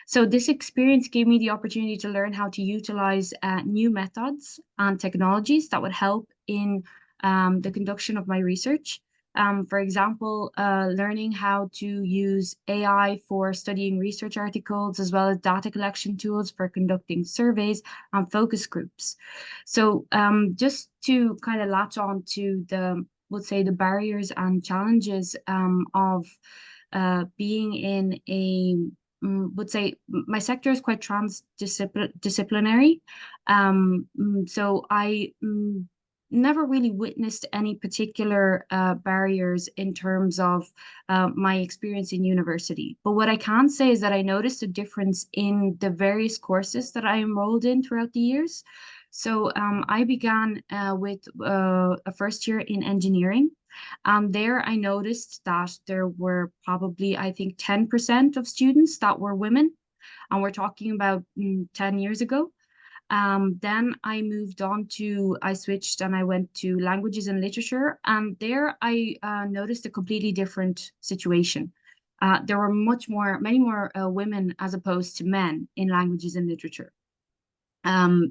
So this experience gave me the opportunity to learn how to utilize new methods and technologies that would help in the conduction of my research. For example, learning how to use AI for studying research articles, as well as data collection tools for conducting surveys and focus groups. So just to kind of latch on to let's say, the barriers and challenges of being in a, would say, my sector is quite transdisciplinary. So I never really witnessed any particular barriers in terms of my experience in university. But what I can say is that I noticed a difference in the various courses that I enrolled in throughout the years. So I began with a first year in engineering. There I noticed that there were probably, I think, 10% of students that were women. And we're talking about 10 years ago. Then I moved on to, I switched and I went to languages and literature. And there I noticed a completely different situation. There were many more women as opposed to men in languages and literature.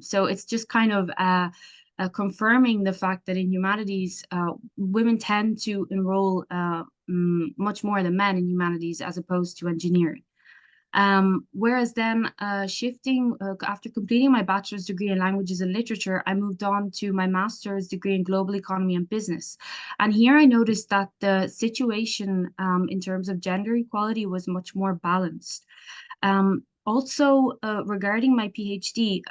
So it's just kind of confirming the fact that in humanities, women tend to enroll much more than men in humanities as opposed to engineering. Whereas then shifting after completing my bachelor's degree in languages and literature, I moved on to my master's degree in global economy and business. And here I noticed that the situation in terms of gender equality was much more balanced. Also, regarding my PhD,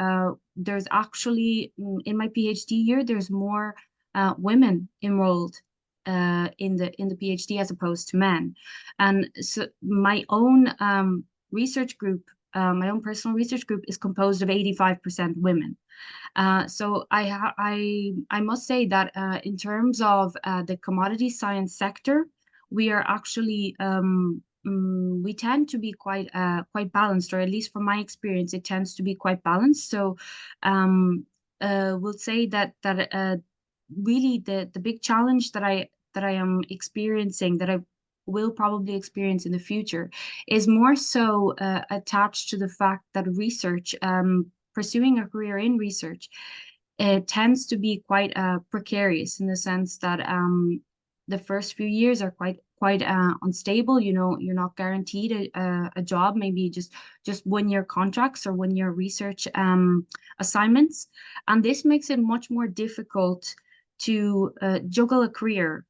there's actually, in my PhD year, there's more women enrolled in the PhD as opposed to men. And so my own research group, my own personal research group is composed of 85% women. So I must say that in terms of the commodity science sector, we are actually we tend to be quite balanced, or at least from my experience, it tends to be quite balanced. So we'll say that really the big challenge that I am experiencing, that I will probably experience in the future, is more so attached to the fact that research, pursuing a career in research, it tends to be quite precarious, in the sense that the first few years are quite unstable. You know, you're not guaranteed a job, maybe just 1 year contracts or 1 year research assignments. And this makes it much more difficult to juggle a career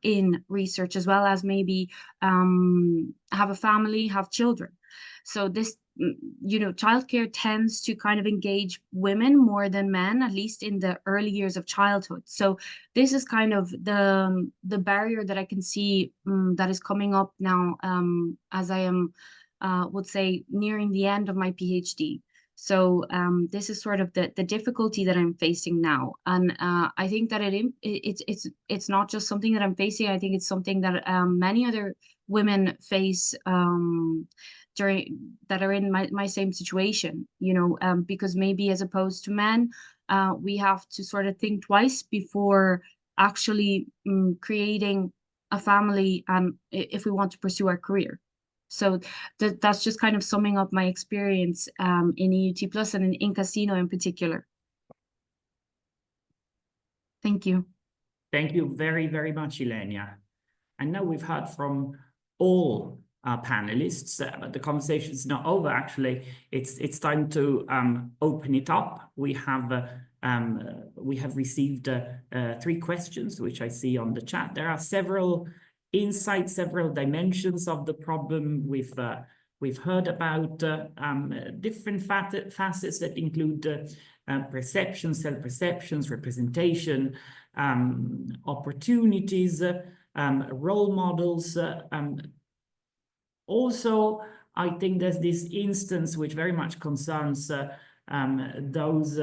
in research, as well as maybe have a family, have children. So this, you know, childcare tends to kind of engage women more than men, at least in the early years of childhood. So this is kind of the barrier that I can see that is coming up now as I am, would say, nearing the end of my PhD. So this is sort of the difficulty that I'm facing now. And I think that it's not just something that I'm facing. I think it's something that many other women face that are in my same situation, you know, because maybe as opposed to men, we have to sort of think twice before actually creating a family if we want to pursue our career. So that's just kind of summing up my experience in EUT Plus and in Casino in particular. Thank you. Thank you very, very much, Ilenia. And now we've heard from all our panelists, but the conversation is not over. Actually, it's time to open it up. We have received 3 questions, which I see on the chat. There are several insights, several dimensions of the problem. We've heard about different facets that include perceptions, self-perceptions, representation, opportunities, role models. Also, I think there's this instance which very much concerns those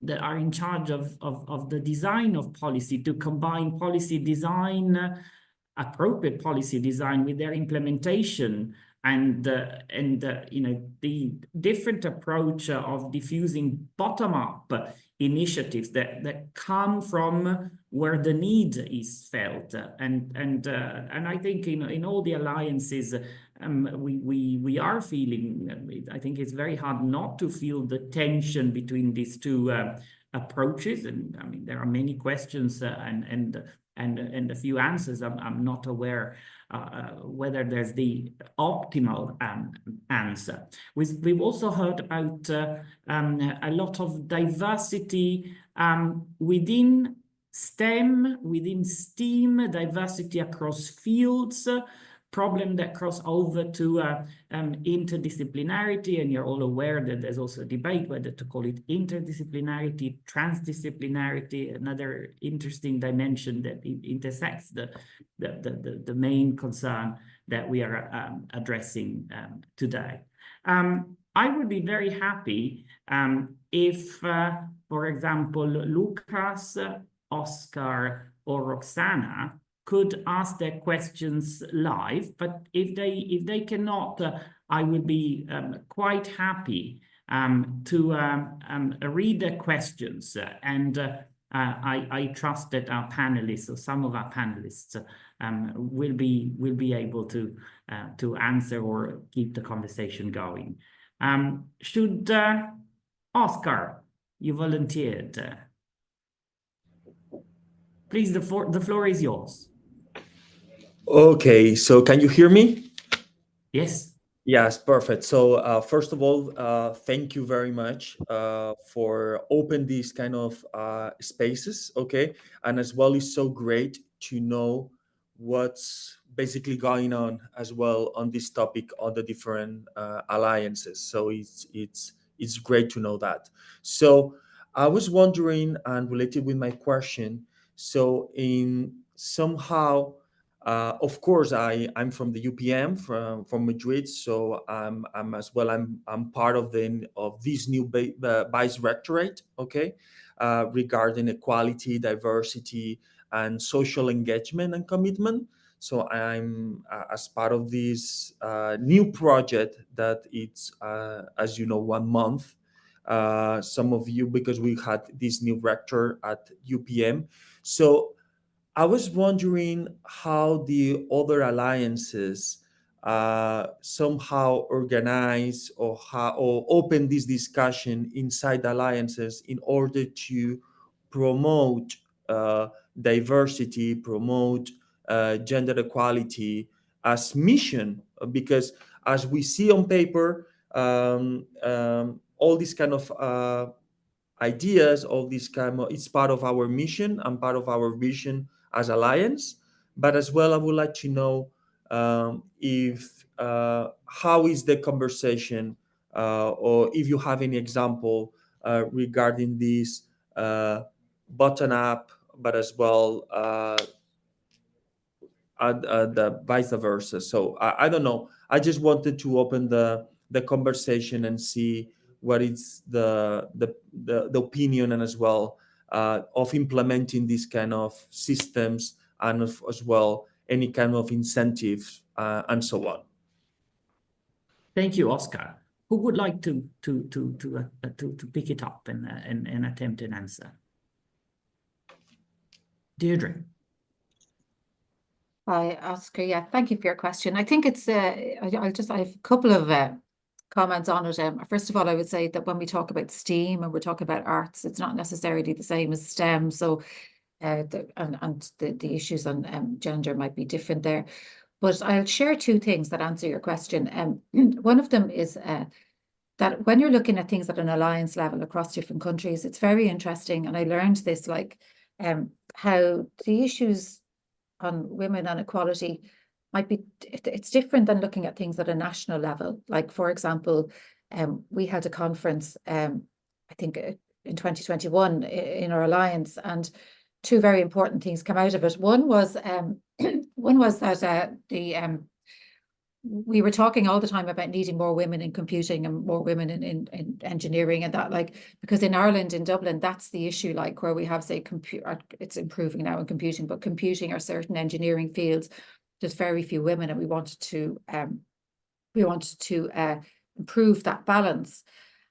that are in charge of the design of policy, to combine policy design, appropriate policy design, with their implementation, and you know, the different approach of diffusing bottom-up initiatives that come from where the need is felt, and I think in all the alliances we are feeling. I think it's very hard not to feel the tension between these two approaches. And I mean, there are many questions and a few answers. I'm not aware whether there's the optimal answer. We've also heard about a lot of diversity within STEM, within STEAM, diversity across fields, problem that cross over to interdisciplinarity, and you're all aware that there's also a debate whether to call it interdisciplinarity, transdisciplinarity, another interesting dimension that intersects the main concern that we are addressing today. I would be very happy if, for example, Lucas, Oscar, or Roxana could ask their questions live, but if they cannot, I would be quite happy to read their questions, and I trust that our panelists, or some of our panelists, will be able to answer or keep the conversation going. Should Oscar, you volunteered. Please, the floor is yours. Okay, so can you hear me? Yes. Yes, perfect. So first of all, thank you very much for open these kind of spaces, okay? And as well, it's so great to know what's basically going on as well on this topic on the different alliances. So it's great to know that. So I was wondering, and related with my question, so in somehow, of course, I'm from the UPM from Madrid, so I'm as well. I'm part of this new vice rectorate, okay, regarding equality, diversity, and social engagement and commitment. So I'm as part of this new project that it's as you know, 1 month. Some of you, because we had this new rector at UPM, so I was wondering how the other alliances somehow organize or open this discussion inside the alliances in order to promote diversity, promote gender equality as mission. Because as we see on paper, all these kind of ideas, all this kind of, it's part of our mission and part of our vision as alliance. But as well, I would like to know if how is the conversation, or if you have any example regarding this bottom up, but as well the vice versa. So I don't know. I just wanted to open the conversation and see what is the opinion, and as well of implementing these kind of systems, and as well any kind of incentives and so on. Thank you, Oscar. Who would like to pick it up and attempt an answer? Deirdre. Hi, Oscar. Yeah, thank you for your question. I think it's I have a couple of comments on it. First of all, I would say that when we talk about STEAM and we're talking about arts, it's not necessarily the same as STEM. So the issues on gender might be different there. But I'll share two things that answer your question. One of them is that when you're looking at things at an alliance level across different countries, it's very interesting. And I learned this, like how the issues on women and equality might be, it's different than looking at things at a national level. Like, for example, we had a conference, I think in 2021 in our alliance, and two very important things came out of it. One was that we were talking all the time about needing more women in computing and more women in engineering, and that, like, because in Ireland, in Dublin, that's the issue, like where we have, say, it's improving now in computing, but computing or certain engineering fields, there's very few women, and we wanted to improve that balance.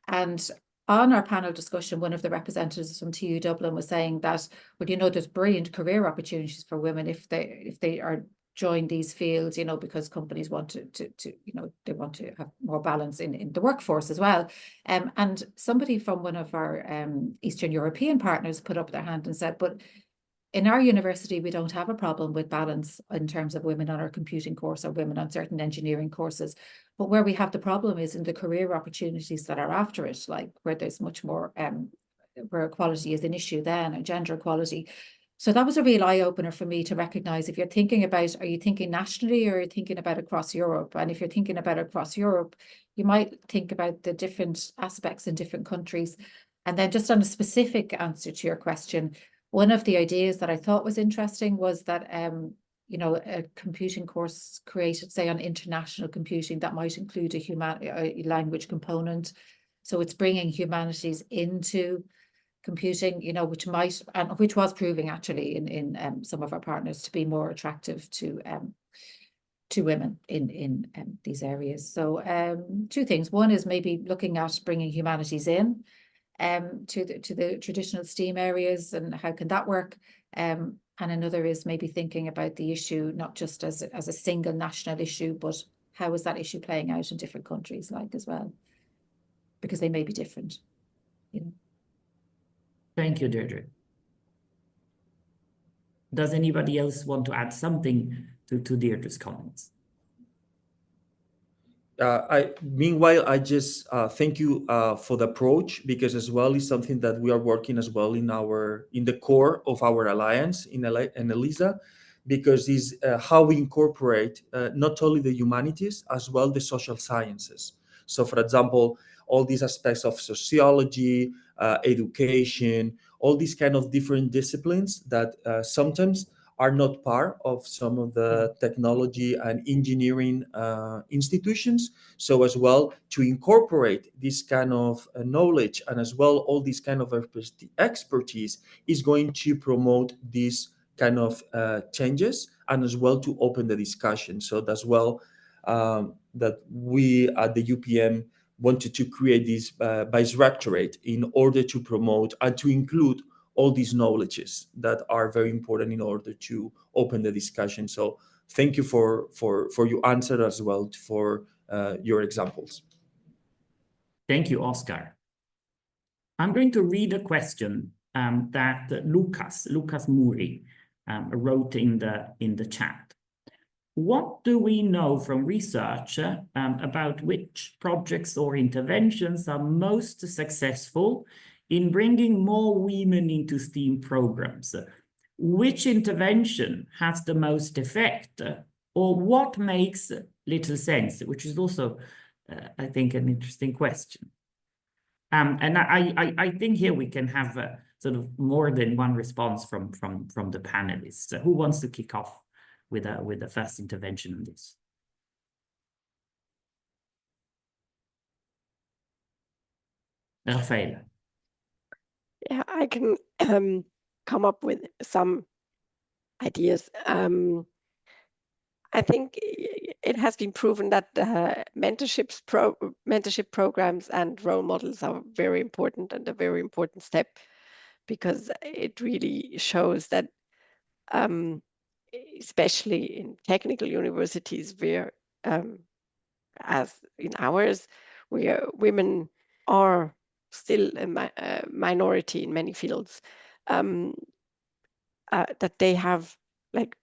And on our panel discussion, one of the representatives from TU Dublin was saying that, well, you know, there's brilliant career opportunities for women if they are join these fields, you know, because companies want to you know, they want to have more balance in the workforce as well. And somebody from one of our Eastern European partners put up their hand and said, but in our university, we don't have a problem with balance in terms of women on our computing course or women on certain engineering courses. But where we have the problem is in the career opportunities that are after it, like where there's much more, where equality is an issue then, and gender equality. So that was a real eye-opener for me to recognize if you're thinking about, are you thinking nationally or are you thinking about across Europe? And if you're thinking about across Europe, you might think about the different aspects in different countries. And then just on a specific answer to your question, one of the ideas that I thought was interesting was that, you know, a computing course created, say, on international computing that might include a language component. So it's bringing humanities into computing, you know, which was proving actually in some of our partners to be more attractive to women in these areas. So two things. One is maybe looking at bringing humanities in to the traditional STEAM areas and how can that work. And another is maybe thinking about the issue not just as a single national issue, but how is that issue playing out in different countries like as well, because they may be different, you know. Thank you, Deirdre. Does anybody else want to add something to Deirdre's comments? Meanwhile, I just thank you for the approach, because as well is something that we are working as well in the core of our alliance in ELISA, because is how we incorporate not only the humanities as well the social sciences. So, for example, all these aspects of sociology, education, all these kind of different disciplines that sometimes are not part of some of the technology and engineering institutions. So as well to incorporate this kind of knowledge and as well all this kind of expertise is going to promote these kind of changes and as well to open the discussion. So that's well that we at the UPM wanted to create this vice-rectorate in order to promote and to include all these knowledges that are very important in order to open the discussion. So thank you for your answer as well for your examples. Thank you, Oscar. I'm going to read a question that Lucas Muri wrote in the chat. What do we know from research about which projects or interventions are most successful in bringing more women into STEAM programs? Which intervention has the most effect, or what makes little sense? Which is also, I think, an interesting question. And I think here we can have sort of more than one response from the panelists. Who wants to kick off with the first intervention on this? Rafaela. Yeah, I can come up with some ideas. I think it has been proven that mentorship programs and role models are very important and a very important step, because it really shows that, especially in technical universities, where, as in ours, women are still a minority in many fields, that they have, like,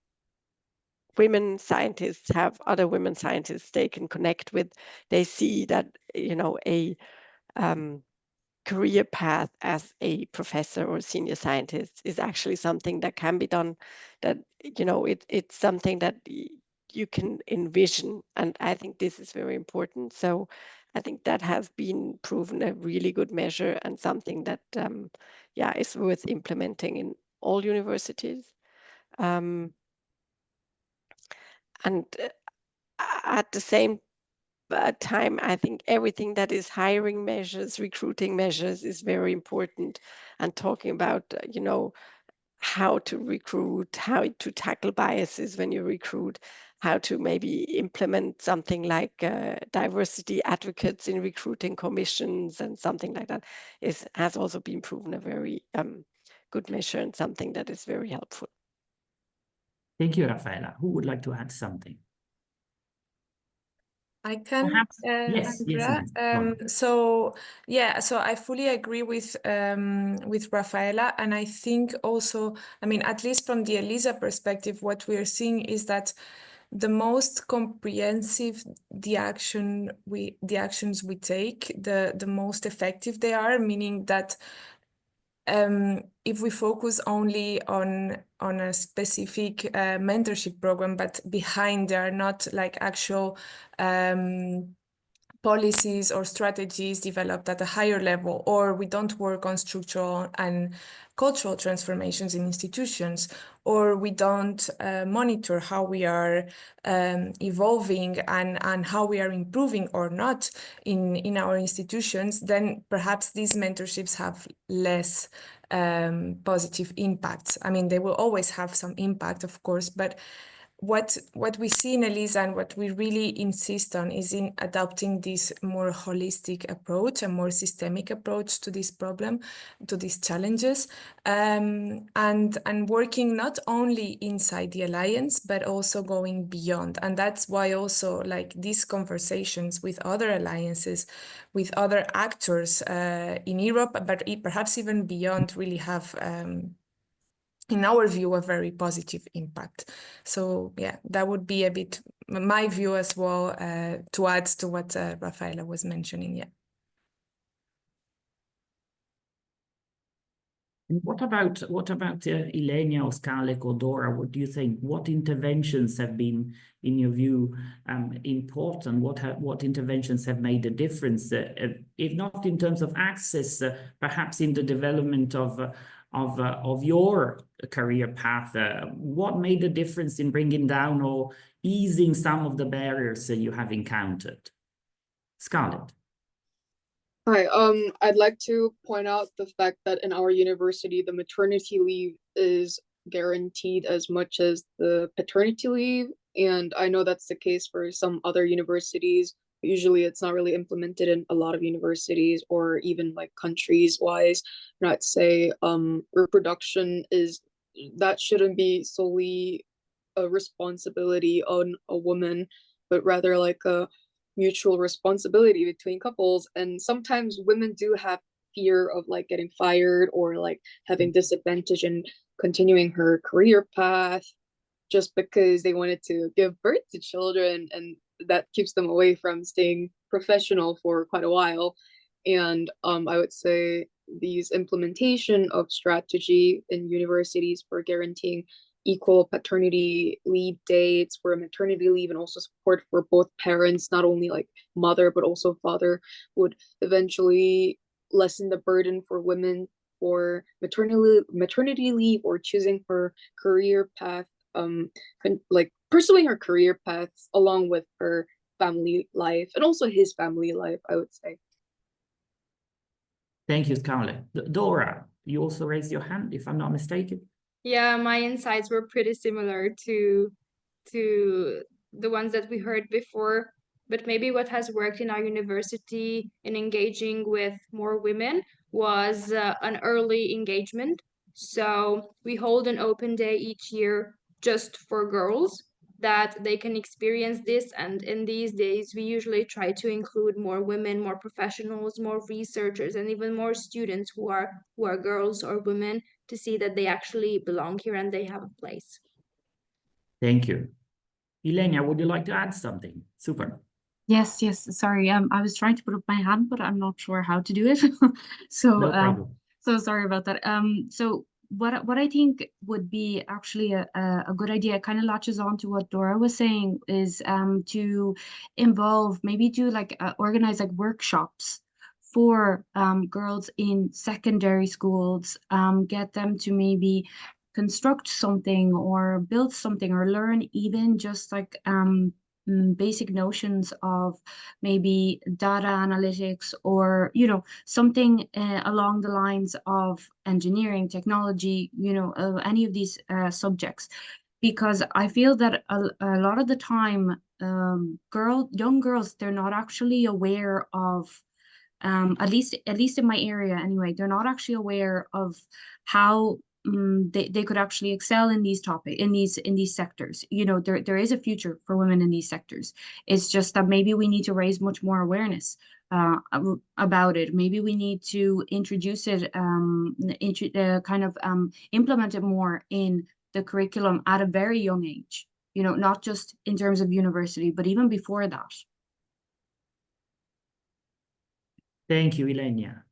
women scientists have other women scientists they can connect with. They see that, you know, a career path as a professor or senior scientist is actually something that can be done, that, you know, it's something that you can envision. And I think this is very important. So I think that has been proven a really good measure and something that, yeah, is worth implementing in all universities. And at the same time, I think everything that is hiring measures, recruiting measures is very important, and talking about, you know, how to recruit, how to tackle biases when you recruit, how to maybe implement something like diversity advocates in recruiting commissions and something like that has also been proven a very good measure and something that is very helpful. Thank you, Rafaela. Who would like to add something? I can, Perhaps, yes, Andrea. Nancy. So I fully agree with Rafaela, and I think also, I mean, at least from the ELISA perspective, what we are seeing is that the most comprehensive the actions we take, the most effective they are, meaning that if we focus only on a specific mentorship program, but behind there are not like actual policies or strategies developed at a higher level, or we don't work on structural and cultural transformations in institutions, or we don't monitor how we are evolving and how we are improving or not in our institutions, then perhaps these mentorships have less positive impacts. I mean, they will always have some impact, of course, but what we see in ELISA and what we really insist on is in adopting this more holistic approach, a more systemic approach to this problem, to these challenges, and working not only inside the Alliance, but also going beyond. And that's why also like these conversations with other alliances, with other actors in Europe, but perhaps even beyond, really have in our view, a very positive impact. So yeah, that would be a bit my view as well, to add to what Rafaela was mentioning. Yeah. And what about Ilenia or Scarlett or Dora? What do you think? What interventions have been, in your view, important? What interventions have made a difference? If not in terms of access, perhaps in the development of your career path. What made a difference in bringing down or easing some of the barriers that you have encountered? Scarlett. Hi, I'd like to point out the fact that in our university, the maternity leave is guaranteed as much as the paternity leave. And I know that's the case for some other universities. Usually it's not really implemented in a lot of universities or even like countries wise. Not say reproduction that shouldn't be solely a responsibility on a woman, but rather like a mutual responsibility between couples. And sometimes women do have fear of like getting fired or like having disadvantage in continuing her career path just because they wanted to give birth to children, and that keeps them away from staying professional for quite a while. And I would say these implementation of strategy in universities for guaranteeing equal paternity leave dates for maternity leave and also support for both parents, not only like mother but also father, would eventually lessen the burden for women for maternity leave or choosing her career path, like pursuing her career paths along with her family life and also his family life, I would say. Thank you, Scarlett. Dora, you also raised your hand, if I'm not mistaken. Yeah, my insights were pretty similar to the ones that we heard before, but maybe what has worked in our university in engaging with more women was an early engagement. So we hold an open day each year just for girls that they can experience this, and in these days we usually try to include more women, more professionals, more researchers, and even more students who are girls or women, to see that they actually belong here and they have a place. Thank you. Ilenia, would you like to add something? Super. Yes, sorry. I was trying to put up my hand, but I'm not sure how to do it. So, No problem. so sorry about that. So what I think would be actually a good idea, kind of latches on to what Dora was saying, is to involve, maybe do like organize like workshops for girls in secondary schools, get them to maybe construct something or build something or learn even just like basic notions of maybe data analytics, or something along the lines of engineering, technology, any of these subjects, because I feel that a lot of the time young girls, they're not actually aware of, at least in my area anyway, they're not actually aware of how they could actually excel in these sectors. There is a future for women in these sectors. It's just that maybe we need to raise much more awareness about it. Maybe we need to introduce it, implement it more in the curriculum at a very young age, not just in terms of university, but even before that. Thank you, Ilenia.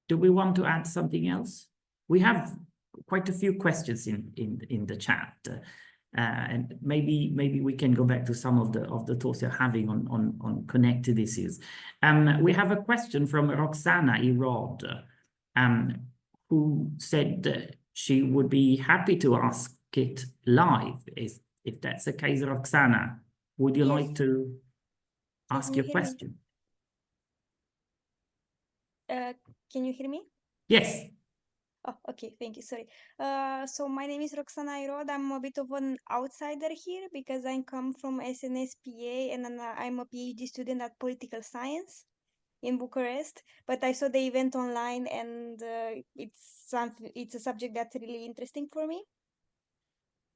Do we want to add something else? We have quite a few questions in the chat, and maybe we can go back to some of the thoughts you're having on connected issues. We have a question from Roxana Irod, who said that she would be happy to ask it live. If that's the case, Roxana, would you like to ask your question? Can you hear me? Yes. Oh, okay, thank you. Sorry. So my name is Roxana Irod. I'm a bit of an outsider here because I come from SNSPA and I'm a PhD student at political science in Bucharest. But I saw the event online and it's a subject that's really interesting for me.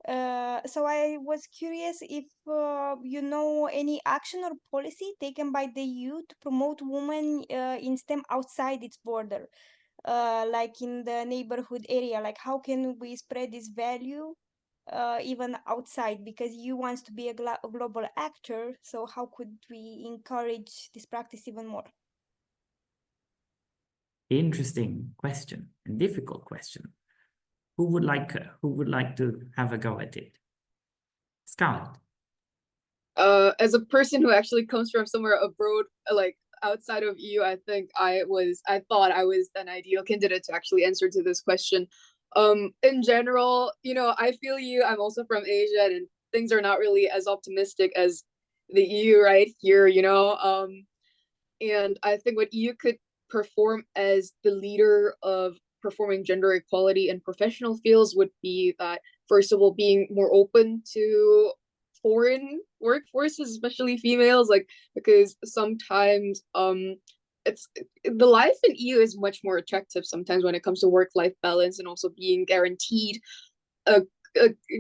So I was curious if you know any action or policy taken by the EU to promote women in STEM outside its border, like in the neighborhood area. Like how can we spread this value even outside? Because EU wants to be a global actor, so how could we encourage this practice even more? Interesting question and difficult question. Who would like to have a go at it? Scarlett. As a person who actually comes from somewhere abroad, like outside of EU, I thought I was an ideal candidate to actually answer to this question. In general, I feel you. I'm also from Asia, and things are not really as optimistic as the EU right here, and I think what EU could perform as the leader of performing gender equality in professional fields would be that, first of all, being more open to foreign workforces, especially females, because sometimes it's the life in EU is much more attractive sometimes when it comes to work-life balance and also being guaranteed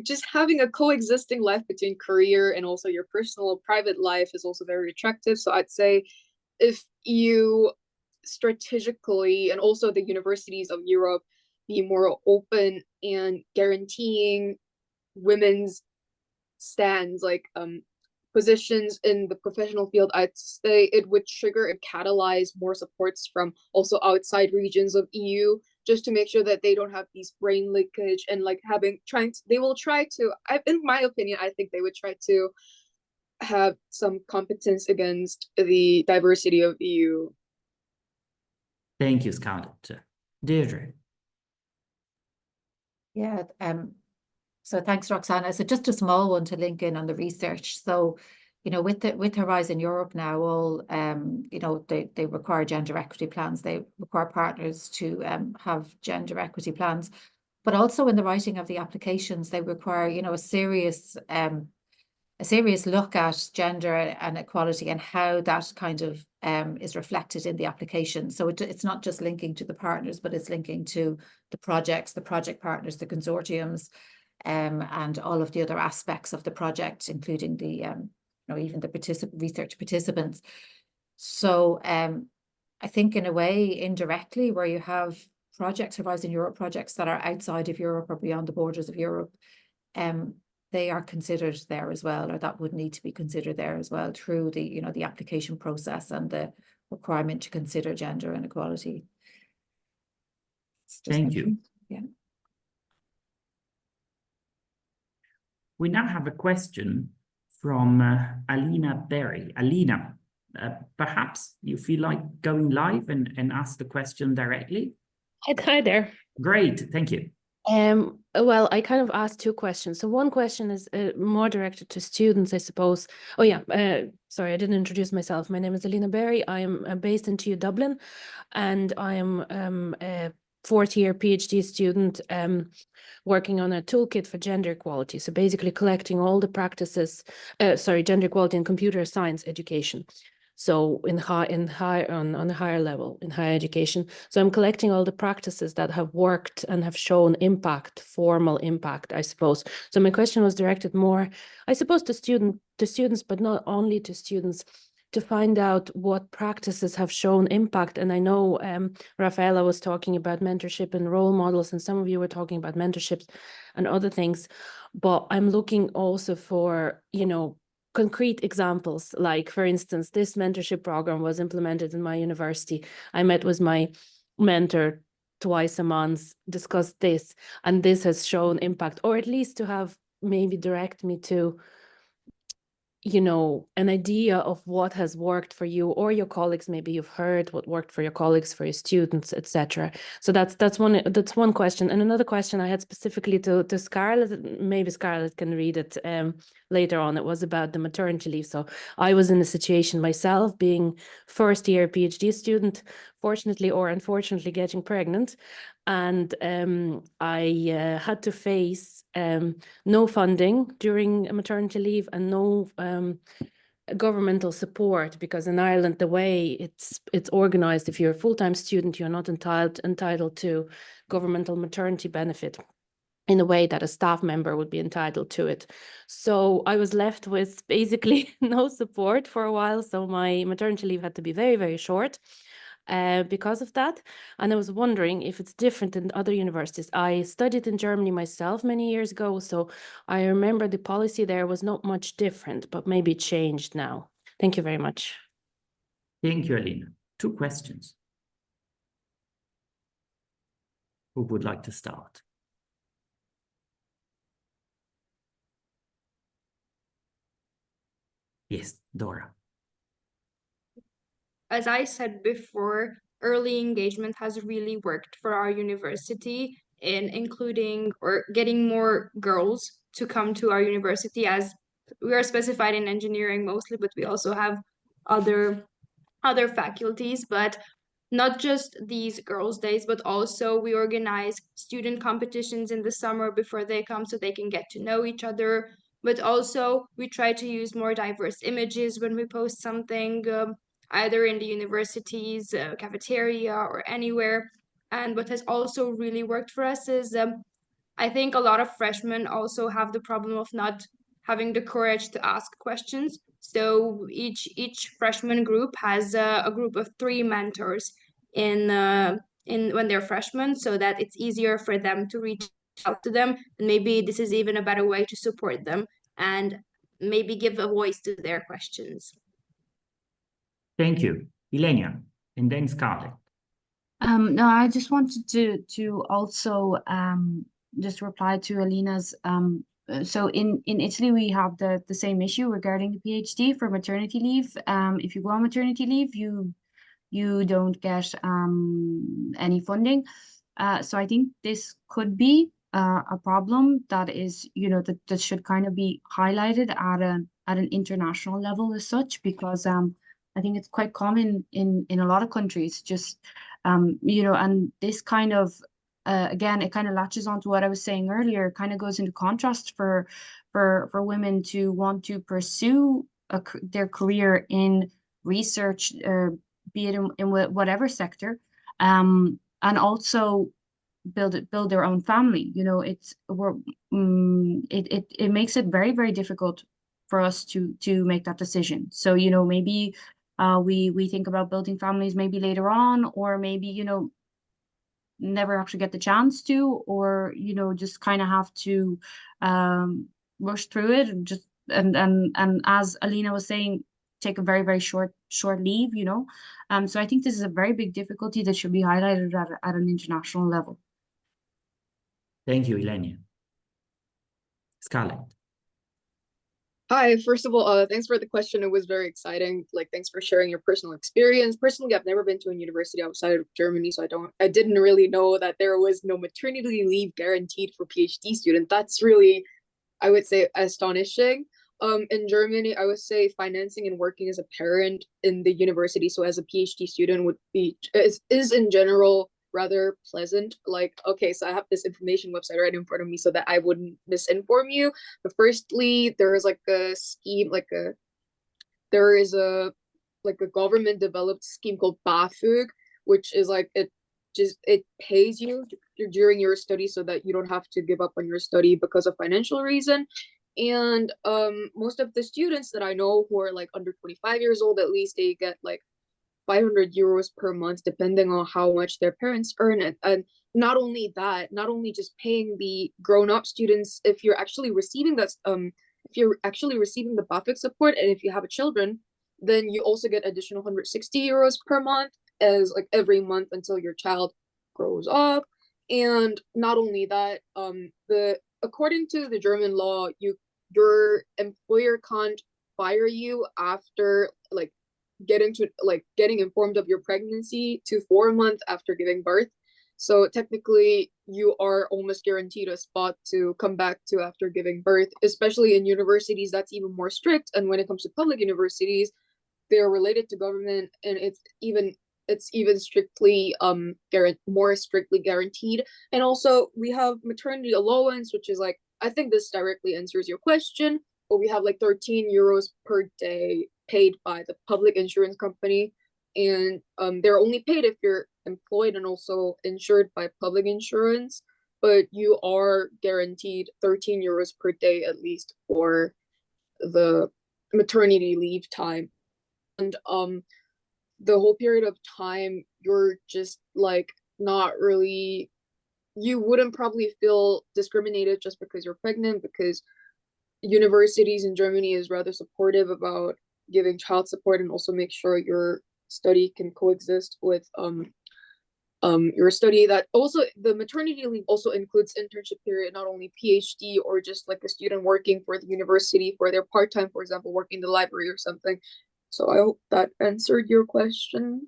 just having a coexisting life between career and also your personal private life is also very attractive. So I'd say if EU strategically and also the universities of Europe be more open and guaranteeing women's stands, positions in the professional field, I'd say it would trigger and catalyze more supports from also outside regions of EU, just to make sure that they don't have these brain leakage and they will try to, in my opinion, I think they would try to have some competence against the diversity of EU. Thank you, Scarlett. Deirdre. Yeah, so thanks, Roxana. So just a small one to link in on the research. So, with Horizon Europe now, all they require gender equity plans. They require partners to have gender equity plans, but also in the writing of the applications, they require a serious look at gender and equality and how that kind of is reflected in the application. So it's not just linking to the partners, but it's linking to the projects, the project partners, the consortiums, and all of the other aspects of the project, including the even the research participants. So I think in a way, indirectly, where you have projects, Horizon Europe projects that are outside of Europe or beyond the borders of Europe, they are considered there as well, or that would need to be considered there as well through the the application process and the requirement to consider gender inequality. Thank you. Yeah. We now have a question from Alina Berry. Alina, perhaps you feel like going live and ask the question directly? Hi there. Great, thank you. Well, I kind of asked two questions. So one question is more directed to students, I suppose. Oh yeah, sorry, I didn't introduce myself. My name is Alina Berry. I am based in TU Dublin, and I am a fourth-year PhD student working on a toolkit for gender equality. So basically collecting all the practices, gender equality in computer science education. So on a higher level, in higher education. So I'm collecting all the practices that have worked and have shown impact, formal impact, I suppose. So my question was directed more, I suppose, to students, but not only to students, to find out what practices have shown impact. And I know Rafaela was talking about mentorship and role models, and some of you were talking about mentorships and other things. But I'm looking also for, concrete examples. Like, for instance, this mentorship program was implemented in my university. I met with my mentor twice a month, discussed this, and this has shown impact, or at least to have maybe direct me to an idea of what has worked for you or your colleagues. Maybe you've heard what worked for your colleagues, for your students, etc. So that's one question. And another question I had specifically to Scarlett, maybe Scarlett can read it later on. It was about the maternity leave. So I was in a situation myself, being first year PhD student, fortunately or unfortunately getting pregnant. And I had to face no funding during maternity leave and no governmental support, because in Ireland, the way it's organized, if you're a full-time student, you're not entitled to governmental maternity benefit in a way that a staff member would be entitled to it. So I was left with basically no support for a while. So my maternity leave had to be very, very short. Because of that. And I was wondering if it's different in other universities. I studied in Germany myself many years ago, so I remember the policy there was not much different, but maybe it changed now. Thank you very much. Thank you, Alina. 2 questions. Who would like to start? Yes, Dora. As I said before, early engagement has really worked for our university in including or getting more girls to come to our university, as we are specified in engineering mostly, but we also have other faculties. But not just these girls' days, but also we organize student competitions in the summer before they come so they can get to know each other. But also we try to use more diverse images when we post something, either in the university's cafeteria or anywhere. And what has also really worked for us is I think a lot of freshmen also have the problem of not having the courage to ask questions. So each freshman group has a group of 3 mentors in when they're freshmen, so that it's easier for them to reach out to them. And maybe this is even a better way to support them and maybe give a voice to their questions. Thank you, Ilenia, and then Scarlett. No, I just wanted to also just reply to Alina's. So in Italy, we have the same issue regarding the PhD for maternity leave. If you go on maternity leave, you don't get any funding. So I think this could be a problem that is, that should kind of be highlighted at an international level as such, because I think it's quite common in a lot of countries, just and this kind of again, it kind of latches onto what I was saying earlier, kind of goes into contrast for women to want to pursue their career in research, be it in whatever sector, and also build their own family. It makes it very, very difficult for us to make that decision. So maybe we think about building families maybe later on, or maybe never actually get the chance to, or just kind of have to rush through it and as Alina was saying, take a very, very short leave. So I think this is a very big difficulty that should be highlighted at an international level. Thank you, Ilenia. Scarlett. Hi, first of all, thanks for the question. It was very exciting. Thanks for sharing your personal experience. Personally, I've never been to a university outside of Germany, so I didn't really know that there was no maternity leave guaranteed for PhD students. That's really, I would say, astonishing. In Germany, I would say financing and working as a parent in the university, so as a PhD student, is in general rather pleasant. Okay, so I have this information website right in front of me so that I wouldn't misinform you. But firstly, there is a scheme, there is a like a government developed scheme called BAföG, which is like it pays you during your study so that you don't have to give up on your study because of financial reason. And most of the students that I know who are like under 25 years old, at least they get like 500 euros per month, depending on how much their parents earn. And not only that, not only just paying the grown-up students, if you're actually receiving that, if you're actually receiving the BAföG support, and if you have children, then you also get additional 160 euros per month as like every month until your child grows up. And not only that, according to the German law, your employer can't fire you after like getting informed of your pregnancy to 4 months after giving birth. So technically you are almost guaranteed a spot to come back to after giving birth, especially in universities. That's even more strict. And when it comes to public universities, they're related to government, and it's even strictly more strictly guaranteed. And also we have maternity allowance, which is like, I think this directly answers your question, but we have like 13 euros per day paid by the public insurance company. And they're only paid if you're employed and also insured by public insurance, but you are guaranteed 13 euros per day at least for the maternity leave time. And the whole period of time, you're just like not really, you wouldn't probably feel discriminated just because you're pregnant, because universities in Germany is rather supportive about giving child support and also make sure your study can coexist with your study. That also, the maternity leave also includes internship period, not only PhD or just like a student working for the university for their part-time, for example, working in the library or something. So I hope that answered your question.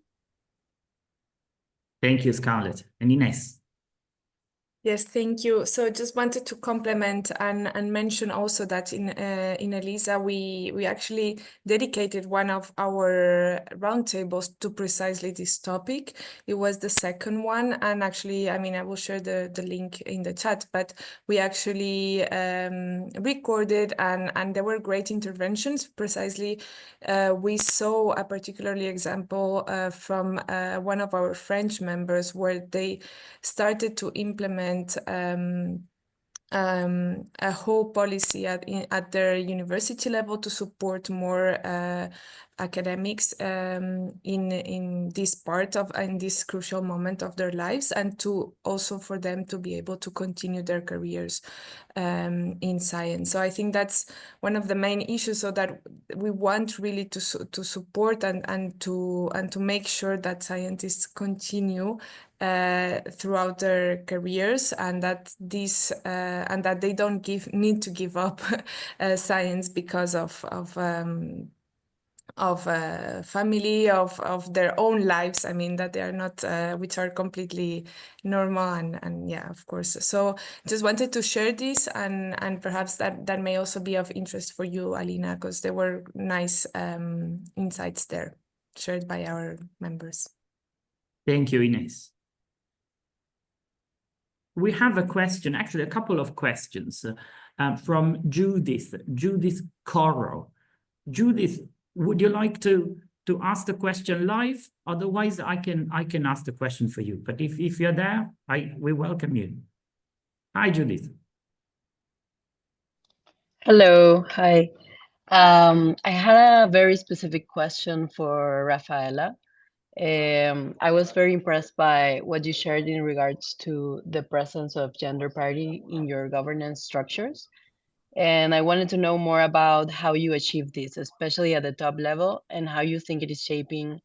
Thank you, Scarlett. And Ines? Yes, thank you. So just wanted to complement and mention also that in ELISA, we actually dedicated one of our roundtables to precisely this topic. It was the second one. And actually, I mean, I will share the link in the chat, but we actually recorded and there were great interventions. Precisely, we saw a particularly example from one of our French members where they started to implement a whole policy at their university level to support more academics in this part of in this crucial moment of their lives, and to also for them to be able to continue their careers in science. So I think that's one of the main issues, so that we want really to support and to make sure that scientists continue throughout their careers, and that this and that they don't need to give up science because of family, of their own lives. I mean, that they are not, which are completely normal, and yeah, of course. So just wanted to share this, and perhaps that may also be of interest for you, Alina, because there were nice insights there shared by our members. Thank you, Ines. We have a question, actually a couple of questions from Judith Coro. Judith, would you like to ask the question live? Otherwise, I can ask the question for you. But if you're there, we welcome you. Hi, Judith. Hello, hi. I had a very specific question for Rafaela. I was very impressed by what you shared in regards to the presence of gender parity in your governance structures. And I wanted to know more about how you achieve this, especially at the top level, and how you think it is shaping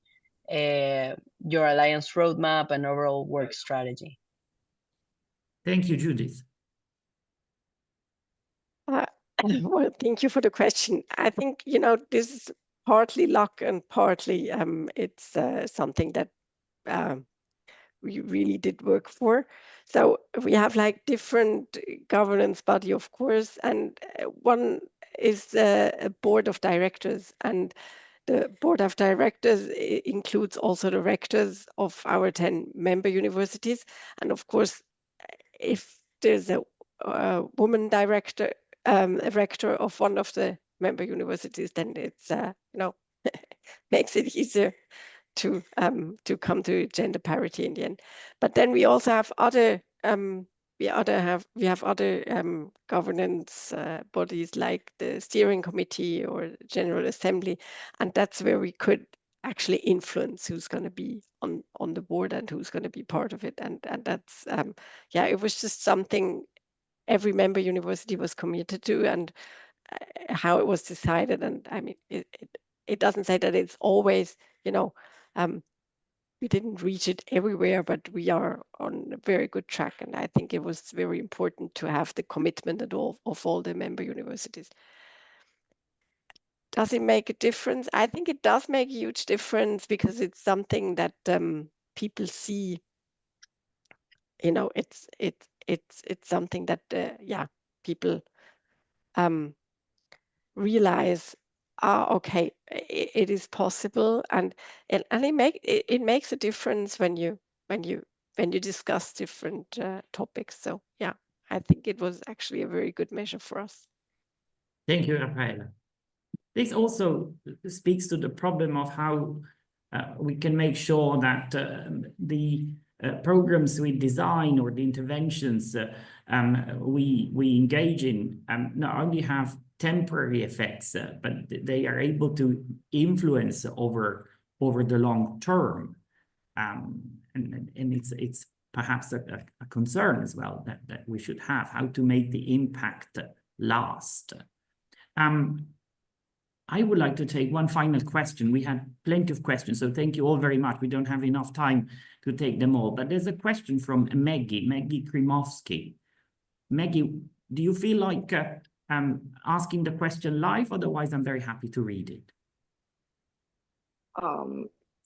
your alliance roadmap and overall work strategy. Thank you, Judith. Well, thank you for the question. I think, this is partly luck and partly it's something that we really did work for. So we have like different governance body, of course, and one is a board of directors, and the board of directors includes also the rectors of our 10 member universities. And of course, if there's a woman rector of one of the member universities, then it's makes it easier to come to gender parity in the end. But then we also have other we have other governance bodies like the steering committee or general assembly, and that's where we could actually influence who's going to be on the board and who's going to be part of it. And that's yeah, it was just something every member university was committed to, and how it was decided. And I mean, it doesn't say that it's always, you know, we didn't reach it everywhere, but we are on a very good track. And I think it was very important to have the commitment of all the member universities. Does it make a difference? I think it does make a huge difference, because it's something that people see. You know, it's something that yeah, people realize, okay, it is possible, and it makes a difference when you discuss different topics. So yeah, I think it was actually a very good measure for us. Thank you, Rafaela. This also speaks to the problem of how we can make sure that the programs we design or the interventions we engage in not only have temporary effects, but they are able to influence over the long term. And it's perhaps a concern as well that we should have, how to make the impact last. I would like to take one final question. We had plenty of questions, so thank you all very much. We don't have enough time to take them all, but there's a question from Maggie Krimovsky. Maggie, do you feel like asking the question live? Otherwise, I'm very happy to read it.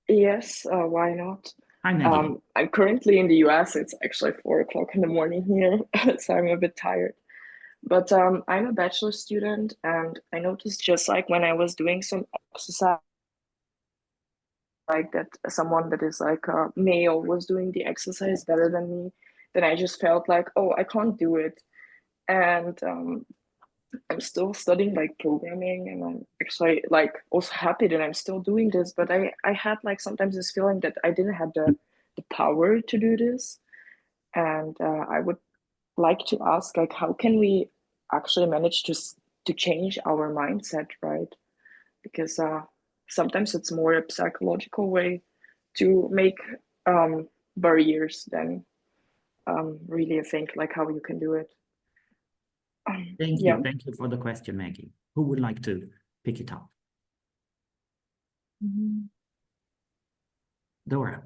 Yes, why not? Hi, Maggie. I'm currently in the US. It's actually 4 o'clock in the morning here, so I'm a bit tired. But I'm a bachelor student, and I noticed just like when I was doing some exercise, like that someone that is like a male was doing the exercise better than me, then I just felt like, oh, I can't do it. And I'm still studying like programming, and I'm actually like also happy that I'm still doing this. But I had like sometimes this feeling that I didn't have the power to do this. And I would like to ask, like, how can we actually manage to change our mindset, right? Because sometimes it's more a psychological way to make barriers than really think like how you can do it. Thank you. Yeah. Thank you for the question, Maggie. Who would like to pick it up? Dora.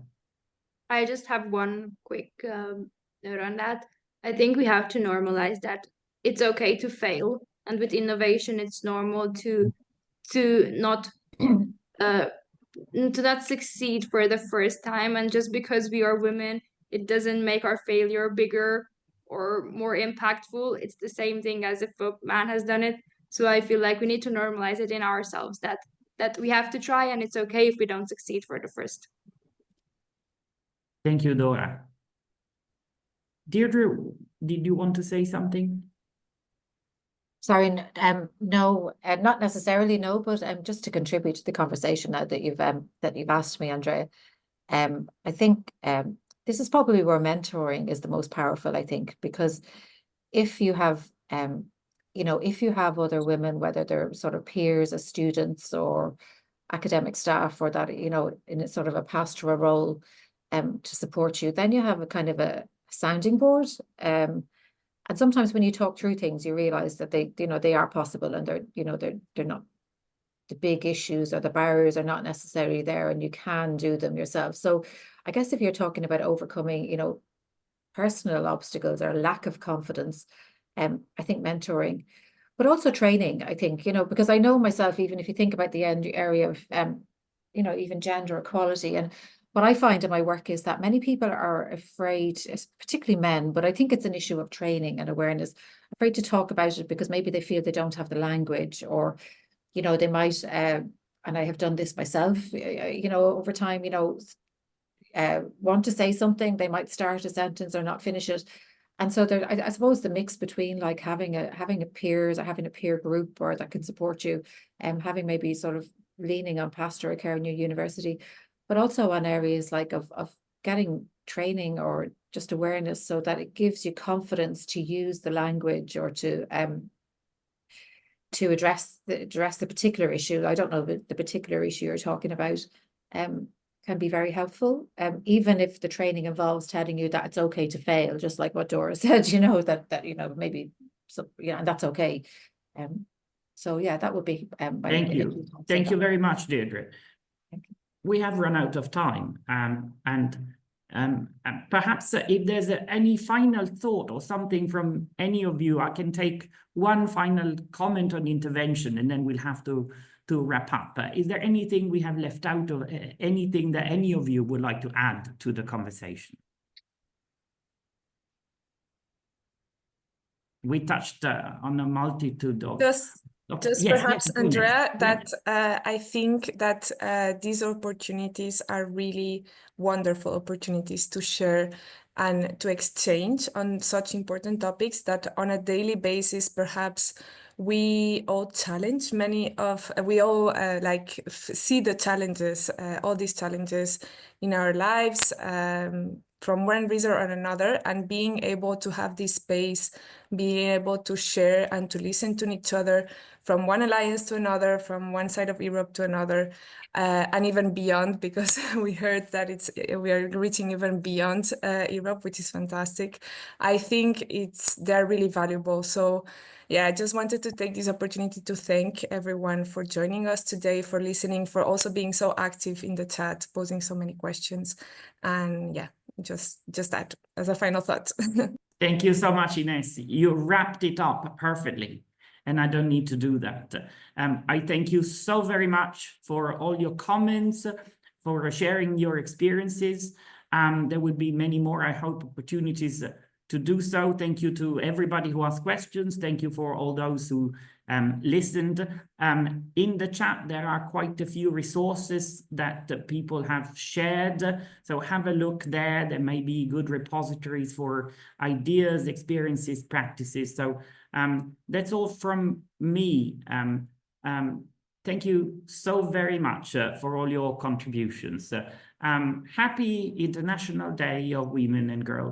I just have one quick note on that. I think we have to normalize that it's okay to fail, and with innovation, it's normal to not succeed for the first time. And just because we are women, it doesn't make our failure bigger or more impactful. It's the same thing as if a man has done it. So I feel like we need to normalize it in ourselves, that we have to try, and it's okay if we don't succeed for the first. Thank you, Dora. Deirdre, did you want to say something? Sorry, no, not necessarily, no, but just to contribute to the conversation now that you've asked me, Andrea. I think this is probably where mentoring is the most powerful, I think, because if you have you know, if you have other women, whether they're sort of peers as students or academic staff, or that, you know, in a sort of a pastoral role to support you, then you have a kind of a sounding board. And sometimes when you talk through things, you realize that they, you know, they are possible, and they're, you know, they're not, the big issues or the barriers are not necessarily there, and you can do them yourself. So I guess if you're talking about overcoming, you know, personal obstacles or lack of confidence, I think mentoring, but also training, I think, you know, because I know myself, even if you think about the area of, you know, even gender equality, and what I find in my work is that many people are afraid, particularly men, but I think it's an issue of training and awareness, afraid to talk about it because maybe they feel they don't have the language, or, you know, they might, and I have done this myself, you know, over time, you know, want to say something, they might start a sentence or not finish it. And so there, I suppose the mix between like having a peers or having a peer group or that can support you, having maybe sort of leaning on pastoral care in your university, but also on areas like of getting training or just awareness so that it gives you confidence to use the language or to address the particular issue. I don't know the particular issue you're talking about, can be very helpful. Even if the training involves telling you that it's okay to fail, just like what Dora said, you know, that you know, maybe and that's okay. So yeah, that would be thank you. Thank you very much, Deirdre. Thank you. We have run out of time, and perhaps if there's any final thought or something from any of you, I can take one final comment on intervention, and then we'll have to wrap up. Is there anything we have left out, or anything that any of you would like to add to the conversation? We touched on a multitude of... Just yes, perhaps, yes, Andrea, Ines. that I think that these opportunities are really wonderful opportunities to share and to exchange on such important topics that on a daily basis, perhaps we all challenge we all see the challenges, all these challenges in our lives, from one reason or another, and being able to have this space, being able to share and to listen to each other from one alliance to another, from one side of Europe to another, and even beyond, because we heard that we are reaching even beyond Europe, which is fantastic. I think they're really valuable. So yeah, I just wanted to take this opportunity to thank everyone for joining us today, for listening, for also being so active in the chat, posing so many questions. And yeah, just that as a final thought. Thank you so much, Ines. You wrapped it up perfectly, and I don't need to do that. I thank you so very much for all your comments, for sharing your experiences. There will be many more, I hope, opportunities to do so. Thank you to everybody who asked questions. Thank you for all those who listened. In the chat, there are quite a few resources that people have shared. So have a look there. There may be good repositories for ideas, experiences, practices. So that's all from me. Thank you so very much for all your contributions. Happy International Day of Women and Girls.